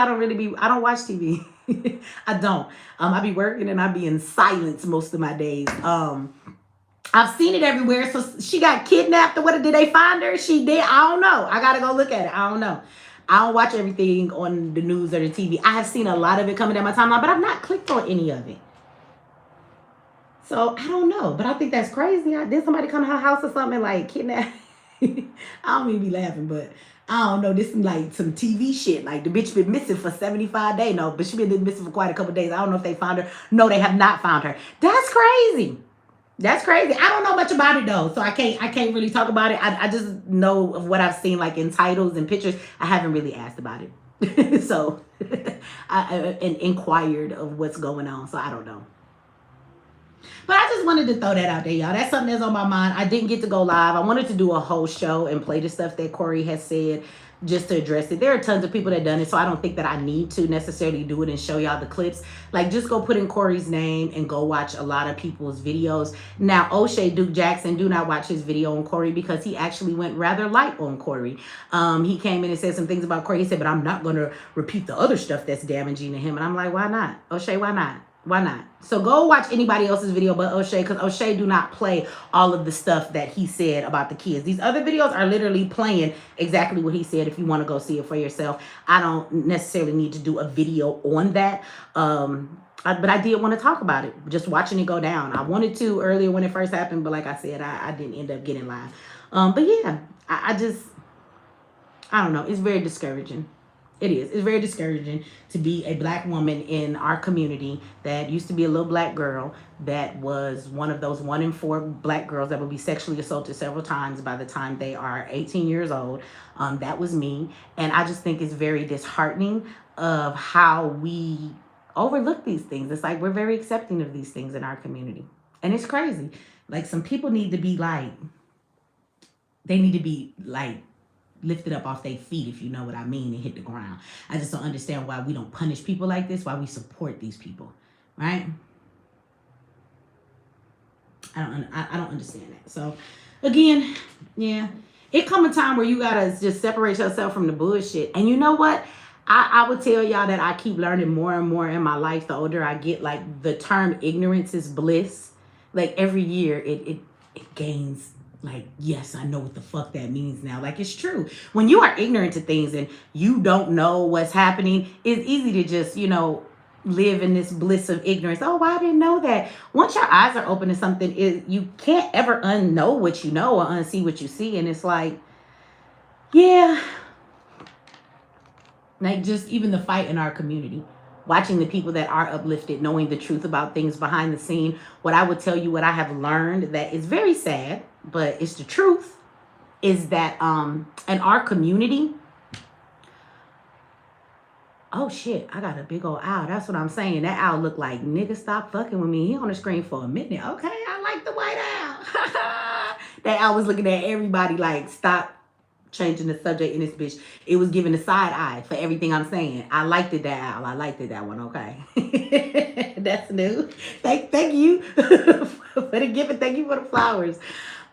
I don't watch TV. I don't. I be working and I be in silence most of my days. I've seen it everywhere. So she got kidnapped or what? Did they find her? She did. I don't know. I got to go look at it. I don't know. I don't watch everything on the news or the TV. I have seen a lot of it coming down my timeline, but I've not clicked on any of it. So I don't know, but I think that's crazy. Did somebody come to her house or something and like kidnap? I don't mean to be laughing, but I don't know. This is like some TV shit. Like the bitch been missing for 75 days. No, but she been missing for quite a couple of days. I don't know if they found her. No, they have not found her. That's crazy. That's crazy. I don't know much about it though, so I can't really talk about it. I just know of what I've seen like in titles and pictures. I haven't really asked about it. So and inquired of what's going on. So I don't know. But I just wanted to throw that out there, y'all. That's something that's on my mind. I didn't get to go live. I wanted to do a whole show and play the stuff that Corey has said just to address it. There are tons of people that done it, so I don't think that I need to necessarily do it and show y'all the clips. Like, just go put in Corey's name and go watch a lot of people's videos. Now, O'Shea Duke Jackson, do not watch his video on Corey because he actually went rather light on Corey. He came in and said some things about Corey. He said, but I'm not going to repeat the other stuff that's damaging to him. And I'm like, why not? O'Shea, why not? Why not? So go watch anybody else's video but O'Shea, because O'Shea do not play all of the stuff that he said about the kids. These other videos are literally playing exactly what he said if you want to go see it for yourself. I don't necessarily need to do a video on that. But I did want to talk about it, just watching it go down. I wanted to earlier when it first happened, but like I said, I didn't end up getting live. But yeah, I don't know. It's very discouraging. It is. It's very discouraging to be a black woman in our community that used to be a little black girl that was one of those 1 in 4 black girls that will be sexually assaulted several times by the time they are 18 years old. That was me. And I just think it's very disheartening of how we overlook these things. It's like we're very accepting of these things in our community. And it's crazy. Like, some people need to be like, they need to be like, lifted up off their feet, if you know what I mean, and hit the ground. I just don't understand why we don't punish people like this, why we support these people, right? I don't understand that. So again, yeah, it come a time where you gotta just separate yourself from the bullshit. And you know what? I would tell y'all that I keep learning more and more in my life the older I get. Like, the term ignorance is bliss. Like, every year it gains. Like, yes, I know what the fuck that means now. Like, it's true. When you are ignorant to things and you don't know what's happening, it's easy to just, live in this bliss of ignorance. Oh, I didn't know that. Once your eyes are open to something, you can't ever unknow what you know or unsee what you see. And it's like, yeah. Like, just even the fight in our community. Watching the people that are uplifted, knowing the truth about things behind the scene. What I would tell you, what I have learned that is very sad, but it's the truth, is that in our community, oh shit, I got a big old owl. That's what I'm saying. That owl looked like, nigga, stop fucking with me. He on the screen for a minute. Okay, I like the white owl. That owl was looking at everybody like, stop changing the subject in this bitch. It was giving a side eye for everything I'm saying. I liked it, that owl. I liked it, that one. Okay. That's new. Thank you for the gift, and thank you for the flowers.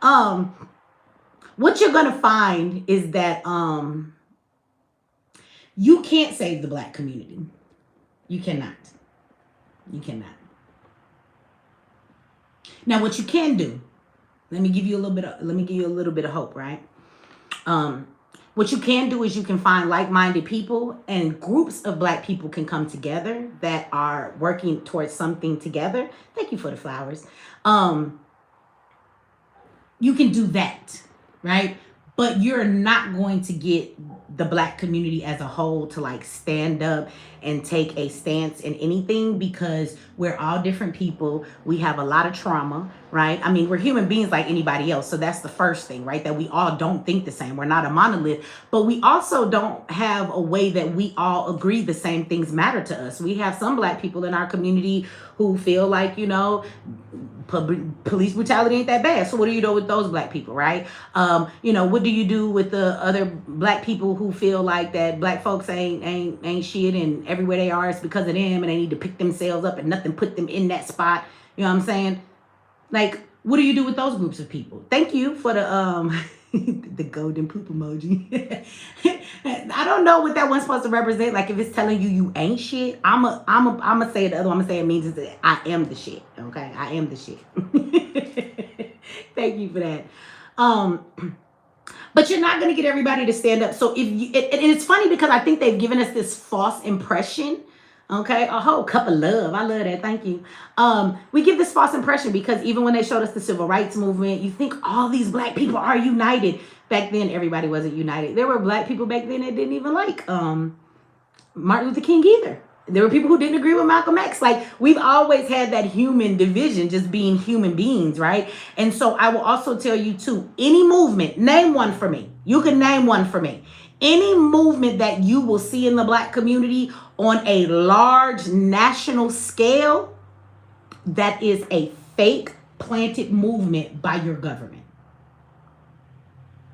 What you're gonna find is that you can't save the black community. You cannot. You cannot. Now, what you can do, let me give you a little bit of hope, right? What you can do is you can find like-minded people, and groups of black people can come together that are working towards something together. Thank you for the flowers. You can do that, right? But you're not going to get the black community as a whole to like stand up and take a stance in anything, because we're all different people. We have a lot of trauma, right? I mean, we're human beings like anybody else. So that's the first thing, right? That we all don't think the same. We're not a monolith, but we also don't have a way that we all agree the same things matter to us. We have some black people in our community who feel like, police brutality ain't that bad. So what do you do with those black people, right? What do you do with the other black people who feel like that black folks ain't shit, and everywhere they are it's because of them, and they need to pick themselves up and nothing put them in that spot? You know what I'm saying? Like, what do you do with those groups of people? Thank you for the the golden poop emoji. I don't know what that one's supposed to represent. Like, if it's telling you ain't shit, I'ma say it. The other one I'm gonna say it means is that I am the shit. Okay, I am the shit. Thank you for that. But you're not gonna get everybody to stand up. So and it's funny because I think they've given us this false impression. Okay, a whole cup of love. I love that. Thank you. We give this false impression because even when they showed us the civil rights movement, you think all these black people are united. Back then, everybody wasn't united. There were black people back then that didn't even like Martin Luther King either. There were people who didn't agree with Malcolm X. Like, we've always had that human division, just being human beings, right? And so I will also tell you too, any movement, name one for me. You can name one for me. Any movement that you will see in the Black community on a large national scale, that is a fake planted movement by your government.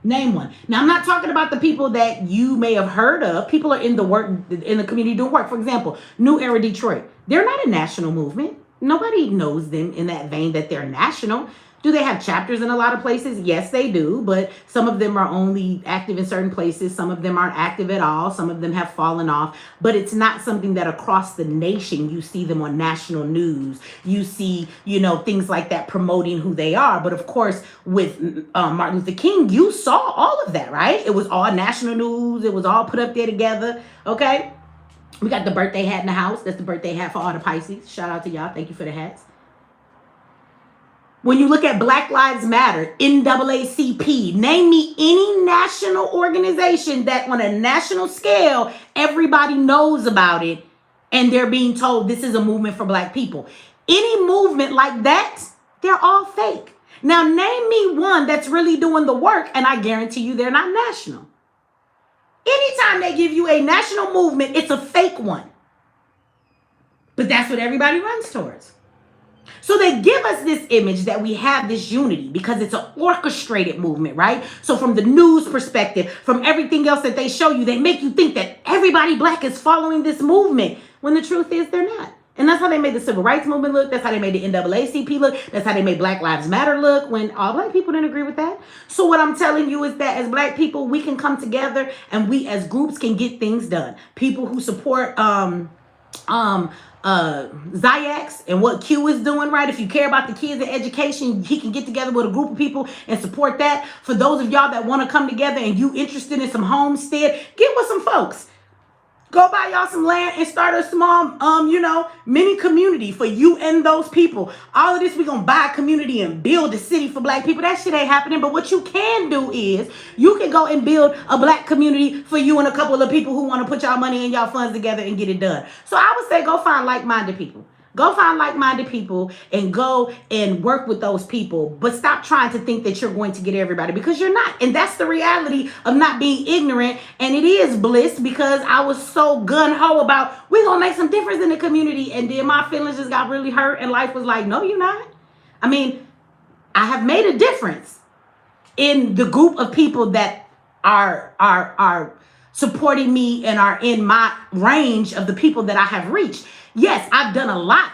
Name one. Now, I'm not talking about the people that you may have heard of. People are in the work, in the community doing work. For example, New Era Detroit. They're not a national movement. Nobody knows them in that vein that they're national. Do they have chapters in a lot of places? Yes, they do. But some of them are only active in certain places. Some of them aren't active at all. Some of them have fallen off. But it's not something that across the nation you see them on national news. You see, things like that promoting who they are. But of course, with Martin Luther King, you saw all of that, right? It was all national news. It was all put up there together. Okay. We got the birthday hat in the house. That's the birthday hat for all the Pisces. Shout out to y'all. Thank you for the hats. When you look at Black Lives Matter, NAACP, name me any national organization that on a national scale, everybody knows about it and they're being told this is a movement for Black people. Any movement like that, they're all fake. Now, name me one that's really doing the work, and I guarantee you they're not national. Anytime they give you a national movement, it's a fake one. But that's what everybody runs towards. So they give us this image that we have this unity because it's an orchestrated movement, right? So from the news perspective, from everything else that they show you, they make you think that everybody Black is following this movement, when the truth is they're not. And that's how they made the civil rights movement look. That's how they made the NAACP look. That's how they made Black Lives Matter look, when all Black people didn't agree with that. So what I'm telling you is that as Black people, we can come together and we as groups can get things done. People who support Zayax and what Q is doing, right? If you care about the kids and education, he can get together with a group of people and support that. For those of y'all that want to come together and you interested in some homestead, get with some folks. Go buy y'all some land and start a small, mini community for you and those people. All of this, we're going to buy a community and build a city for Black people. That shit ain't happening. But what you can do is you can go and build a Black community for you and a couple of people who want to put y'all money and y'all funds together and get it done. So I would say go find like-minded people. Go find like-minded people and go and work with those people. But stop trying to think that you're going to get everybody, because you're not. And that's the reality of not being ignorant. And it is bliss, because I was so gun-ho about we're going to make some difference in the community. And then my feelings just got really hurt. And life was like, no, you're not. I mean, I have made a difference in the group of people that are supporting me and are in my range of the people that I have reached. Yes, I've done a lot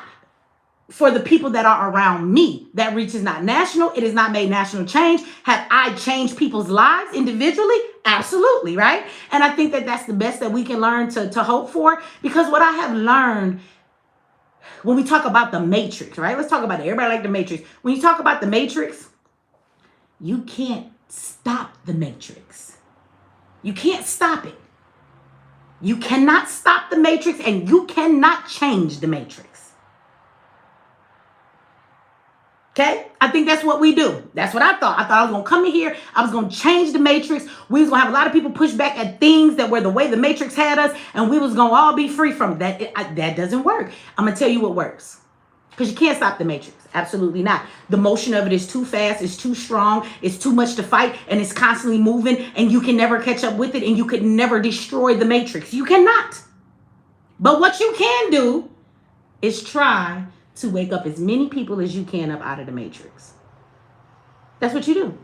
for the people that are around me. That reach is not national. It has not made national change. Have I changed people's lives individually? Absolutely, right? And I think that that's the best that we can learn to hope for, because what I have learned when we talk about the matrix, right? Let's talk about it. Everybody like the matrix. When you talk about the matrix, you can't stop the matrix. You can't stop it. You cannot stop the matrix, and you cannot change the matrix. Okay? I think that's what we do. That's what I thought. I thought I was going to come in here. I was going to change the matrix. We was going to have a lot of people push back at things that were the way the matrix had us, and we was going to all be free from that. That doesn't work. I'm going to tell you what works. Because you can't stop the matrix. Absolutely not. The motion of it is too fast. It's too strong. It's too much to fight. And it's constantly moving. And you can never catch up with it. And you could never destroy the matrix. You cannot. But what you can do is try to wake up as many people as you can up out of the matrix. That's what you do.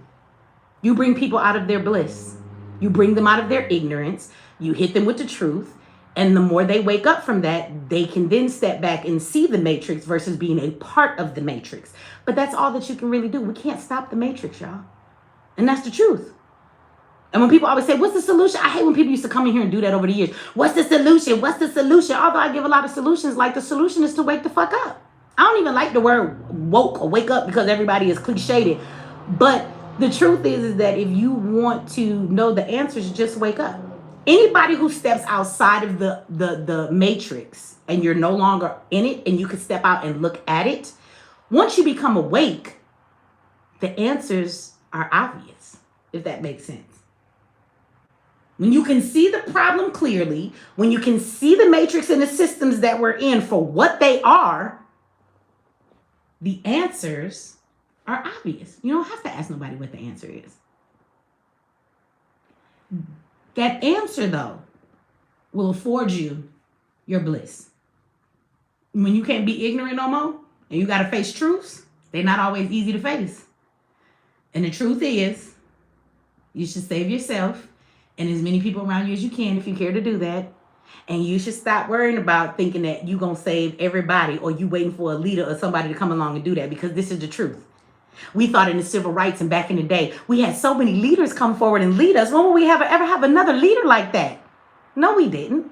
You bring people out of their bliss. You bring them out of their ignorance. You hit them with the truth. And the more they wake up from that, they can then step back and see the matrix versus being a part of the matrix. But that's all that you can really do. We can't stop the matrix, y'all. And that's the truth. And when people always say, what's the solution? I hate when people used to come in here and do that over the years. What's the solution? What's the solution? Although I give a lot of solutions, like the solution is to wake the fuck up. I don't even like the word woke or wake up because everybody is cliched. But the truth is that if you want to know the answers, just wake up. Anybody who steps outside of the matrix and you're no longer in it and you can step out and look at it, once you become awake, the answers are obvious, if that makes sense. When you can see the problem clearly, when you can see the matrix and the systems that we're in for what they are, the answers are obvious. You don't have to ask nobody what the answer is. That answer, though, will afford you your bliss. When you can't be ignorant no more and you got to face truths, they're not always easy to face. And the truth is, you should save yourself and as many people around you as you can if you care to do that. And you should stop worrying about thinking that you're going to save everybody or you waiting for a leader or somebody to come along and do that, because this is the truth. We thought in the civil rights and back in the day, we had so many leaders come forward and lead us. When will we ever have another leader like that? No, we didn't.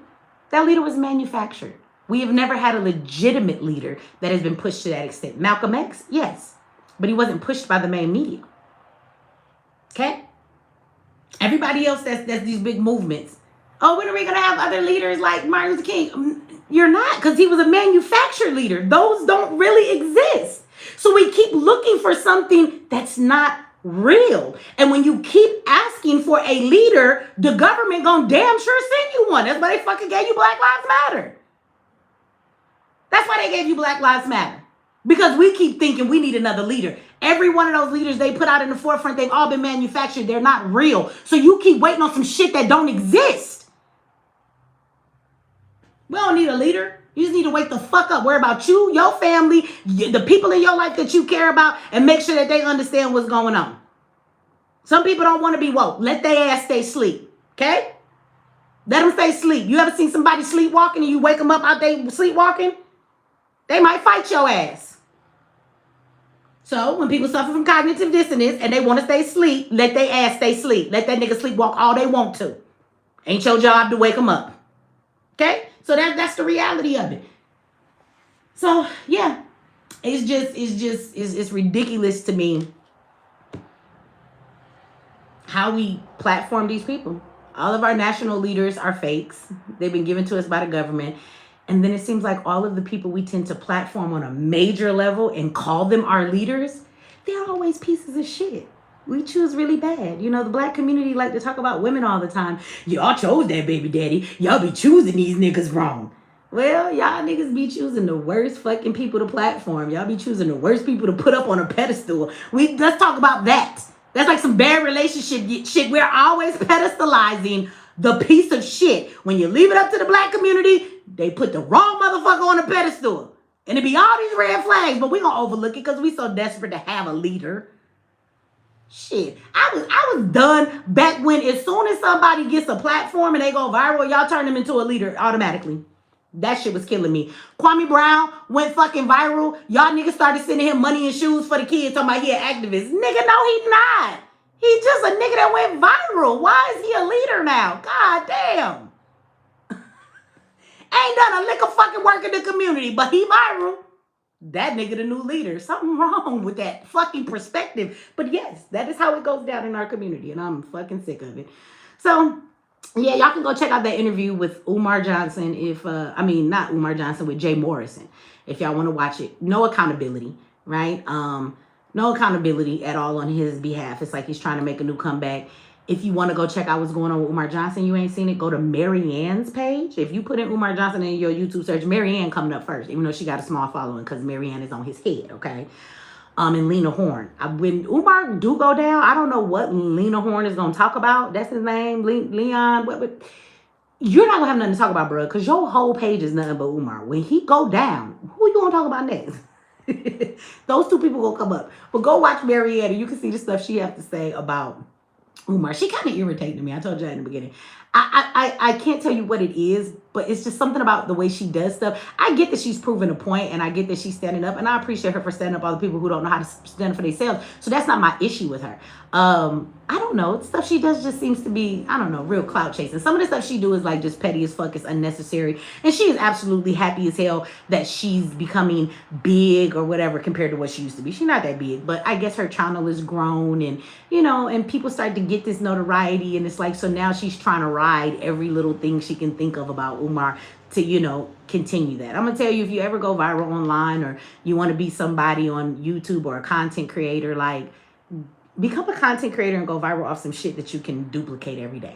That leader was manufactured. We have never had a legitimate leader that has been pushed to that extent. Malcolm X, yes, but he wasn't pushed by the main media. Okay? Everybody else that's these big movements. Oh, when are we going to have other leaders like Martin Luther King? You're not, because he was a manufactured leader. Those don't really exist. So we keep looking for something that's not real. And when you keep asking for a leader, the government gonna damn sure send you one. That's why they fucking gave you Black Lives Matter. That's why they gave you Black Lives Matter. Because we keep thinking we need another leader. Every one of those leaders they put out in the forefront, they've all been manufactured. They're not real. So you keep waiting on some shit that don't exist. We don't need a leader. You just need to wake the fuck up. Worry about you, your family, the people in your life that you care about, and make sure that they understand what's going on. Some people don't want to be woke. Let their ass stay asleep. Okay? Let them stay asleep. You ever seen somebody sleepwalking and you wake them up out there sleepwalking? They might fight your ass. So when people suffer from cognitive dissonance and they want to stay asleep, let their ass stay asleep. Let that nigga sleepwalk all they want to. Ain't your job to wake them up. Okay? So that's the reality of it. So yeah, it's ridiculous to me how we platform these people. All of our national leaders are fakes. They've been given to us by the government. And then it seems like all of the people we tend to platform on a major level and call them our leaders, they're always pieces of shit. We choose really bad. You know, the black community like to talk about women all the time. Y'all chose that baby daddy. Y'all be choosing these niggas wrong. Well, y'all niggas be choosing the worst fucking people to platform. Y'all be choosing the worst people to put up on a pedestal. Let's talk about that. That's like some bad relationship shit. We're always pedestalizing the piece of shit. When you leave it up to the black community, they put the wrong motherfucker on a pedestal. And it be all these red flags, but we gonna overlook it because we so desperate to have a leader. Shit, I was done back when as soon as somebody gets a platform and they go viral, y'all turn them into a leader automatically. That shit was killing me. Kwame Brown went fucking viral. Y'all niggas started sending him money and shoes for the kids, talking about he an activist. Nigga, no, he not. He's just a nigga that went viral. Why is he a leader now? God damn. Ain't done a lick of fucking work in the community, but he viral. That nigga the new leader. Something wrong with that fucking perspective. But yes, that is how it goes down in our community, and I'm fucking sick of it. So, yeah, y'all can go check out that interview with Umar Johnson not Umar Johnson, with Jay Morrison, if y'all want to watch it. No accountability, right? No accountability at all on his behalf. It's like he's trying to make a new comeback. If you want to go check out what's going on with Umar Johnson, you ain't seen it, go to Marianne's page. If you put in Umar Johnson in your YouTube search, Marianne coming up first, even though she got a small following because Marianne is on his head, okay? And Lena Horne. When Umar do go down, I don't know what Lena Horne is going to talk about. That's his name, Leon. You're not going to have nothing to talk about, bro, because your whole page is nothing but Umar. When he go down, who you going to talk about next? Those two people will come up. But go watch Marianne and you can see the stuff she has to say about Umar. She kind of irritated me. I told you in the beginning. I can't tell you what it is, but it's just something about the way she does stuff. I get that she's proving a point, and I get that she's standing up, and I appreciate her for standing up all the people who don't know how to stand up for themselves. So that's not my issue with her. I don't know. The stuff she does just seems to be, I don't know, real clout chasing. Some of the stuff she do is like just petty as fuck. It's unnecessary. And she is absolutely happy as hell that she's becoming big or whatever compared to what she used to be. She's not that big, but I guess her channel is grown and, you know, and people start to get this notoriety. And it's like, so now she's trying to ride every little thing she can think of about Umar to, you know, continue that. I'm going to tell you, if you ever go viral online or you want to be somebody on YouTube or a content creator, like, become a content creator and go viral off some shit that you can duplicate every day.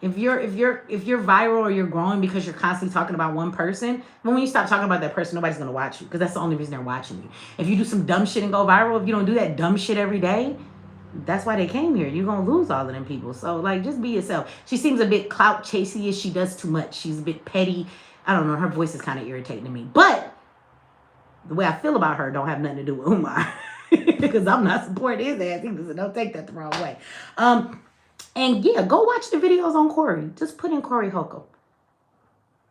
If you're viral or you're growing because you're constantly talking about one person, when you stop talking about that person, nobody's gonna watch you because that's the only reason they're watching you. If you do some dumb shit and go viral, if you don't do that dumb shit every day, that's why they came here. You're gonna lose all of them people. So like, just be yourself. She seems a bit clout chasey-ish. She does too much. She's a bit petty. I don't know. Her voice is kind of irritating to me. But the way I feel about her don't have nothing to do with Umar. Because I'm not supporting his ass either, so don't take that the wrong way. And yeah, go watch the videos on Corey. Just put in Corey Holcomb.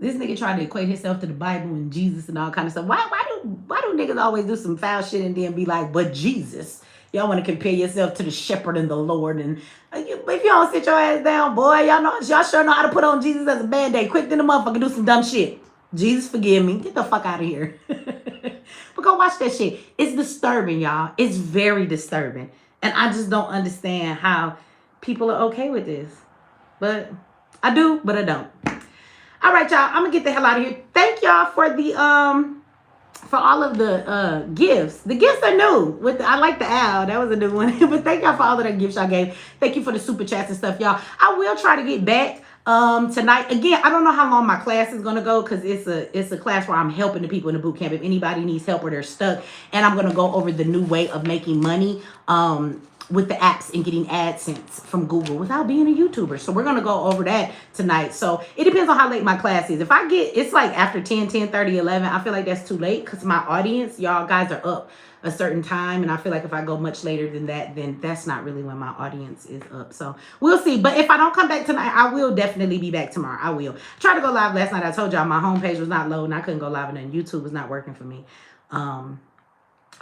This nigga tried to equate himself to the Bible and Jesus and all kind of stuff. Why do niggas always do some foul shit and then be like, but Jesus? Y'all want to compare yourself to the shepherd and the Lord. And if you don't sit your ass down, boy, y'all sure know how to put on Jesus as a band-aid. Quick than the motherfucker do some dumb shit. Jesus, forgive me. Get the fuck out of here. But go watch that shit. It's disturbing, y'all. It's very disturbing. And I just don't understand how people are okay with this. But I do, but I don't. All right, y'all. I'm going to get the hell out of here. Thank y'all for the for all of the gifts. The gifts are new. I like the owl. That was a new one. But thank y'all for all of the gifts y'all gave. Thank you for the super chats and stuff, y'all. I will try to get back tonight. Again, I don't know how long my class is gonna go because it's a class where I'm helping the people in the boot camp. If anybody needs help or they're stuck, and I'm gonna go over the new way of making money with the apps and getting AdSense from Google without being a YouTuber. So we're gonna go over that tonight. So it depends on how late my class is. If I get, it's like after 10, 10, 30, 11, I feel like that's too late because my audience, y'all guys are up a certain time, and I feel like if I go much later than that, then that's not really when my audience is up. So we'll see. But if I don't come back tonight, I will definitely be back tomorrow. I will. Tried to go live last night. I told y'all my homepage was not loading. I couldn't go live, and then YouTube was not working for me.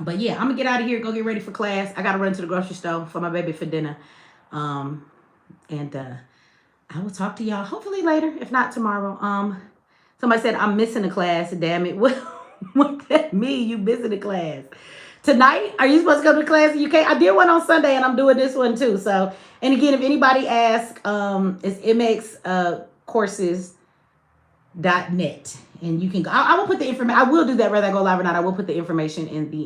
But yeah, I'm gonna get out of here, go get ready for class. I gotta run to the grocery store for my baby for dinner. And I will talk to y'all hopefully later, if not tomorrow. Somebody said I'm missing a class. Damn it. What that mean? You missing a class? Tonight? Are you supposed to go to class in UK? I did one on Sunday and I'm doing this one too. So, and again, if anybody asks, it's mxcourses.net. And you can go. I will put the information. I will do that whether I go live or not. I will put the information in the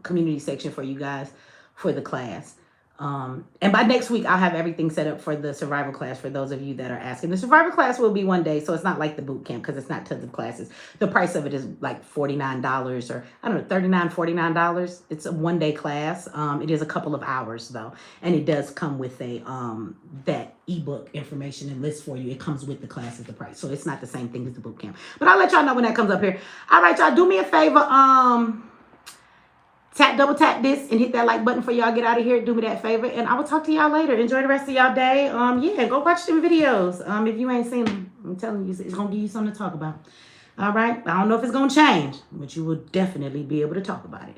community section for you guys for the class. And by next week, I'll have everything set up for the survival class for those of you that are asking. The survival class will be one day, so it's not like the boot camp because it's not tons of classes. The price of it is like $49 or I don't know, $39, $49. It's a one-day class. It is a couple of hours though, and it does come with a that ebook information and list for you. It comes with the class at the price, so it's not the same thing as the boot camp. But I'll let y'all know when that comes up here. All right, y'all, do me a favor. Double tap this and hit that like button for y'all get out of here. Do me that favor, and I will talk to y'all later. Enjoy the rest of y'all day. Yeah, go watch them videos. If you ain't seen them, I'm telling you, it's gonna give you something to talk about. All right, I don't know if it's gonna change, but you will definitely be able to talk about it.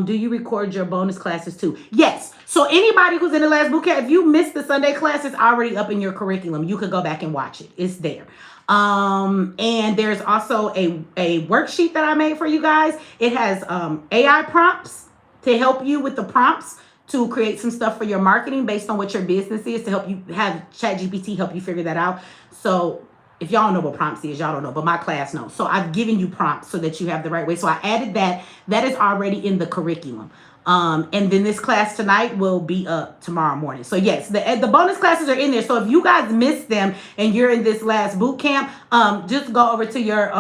Do you record your bonus classes too? Yes. So anybody who's in the last boot camp, if you missed the Sunday class, it's already up in your curriculum. You could go back and watch it. It's there. And there's also a worksheet that I made for you guys. It has AI prompts to help you with the prompts to create some stuff for your marketing based on what your business is, to help you have ChatGPT help you figure that out. So if y'all know what prompts is, y'all don't know, but my class knows. So I've given you prompts so that you have the right way. So I added that. That is already in the curriculum. And then this class tonight will be up tomorrow morning. So yes, the bonus classes are in there. So if you guys missed them and you're in this last boot camp, just go over to your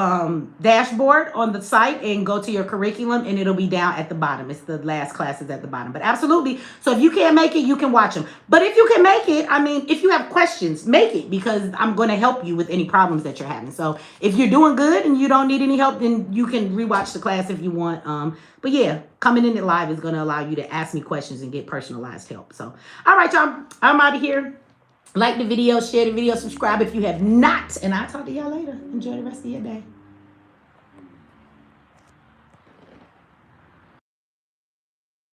dashboard on the site and go to your curriculum, and it'll be down at the bottom. It's the last classes at the bottom. But absolutely, so if you can't make it, you can watch them. But if you can make it, I mean, if you have questions, make it, because I'm going to help you with any problems that you're having. So if you're doing good and you don't need any help, then you can rewatch the class if you want. But yeah, coming in it live is going to allow you to ask me questions and get personalized help. So, all right, y'all, I'm out of here. Like the video, share the video, subscribe if you have not, and I'll talk to y'all later. Enjoy the rest of your day.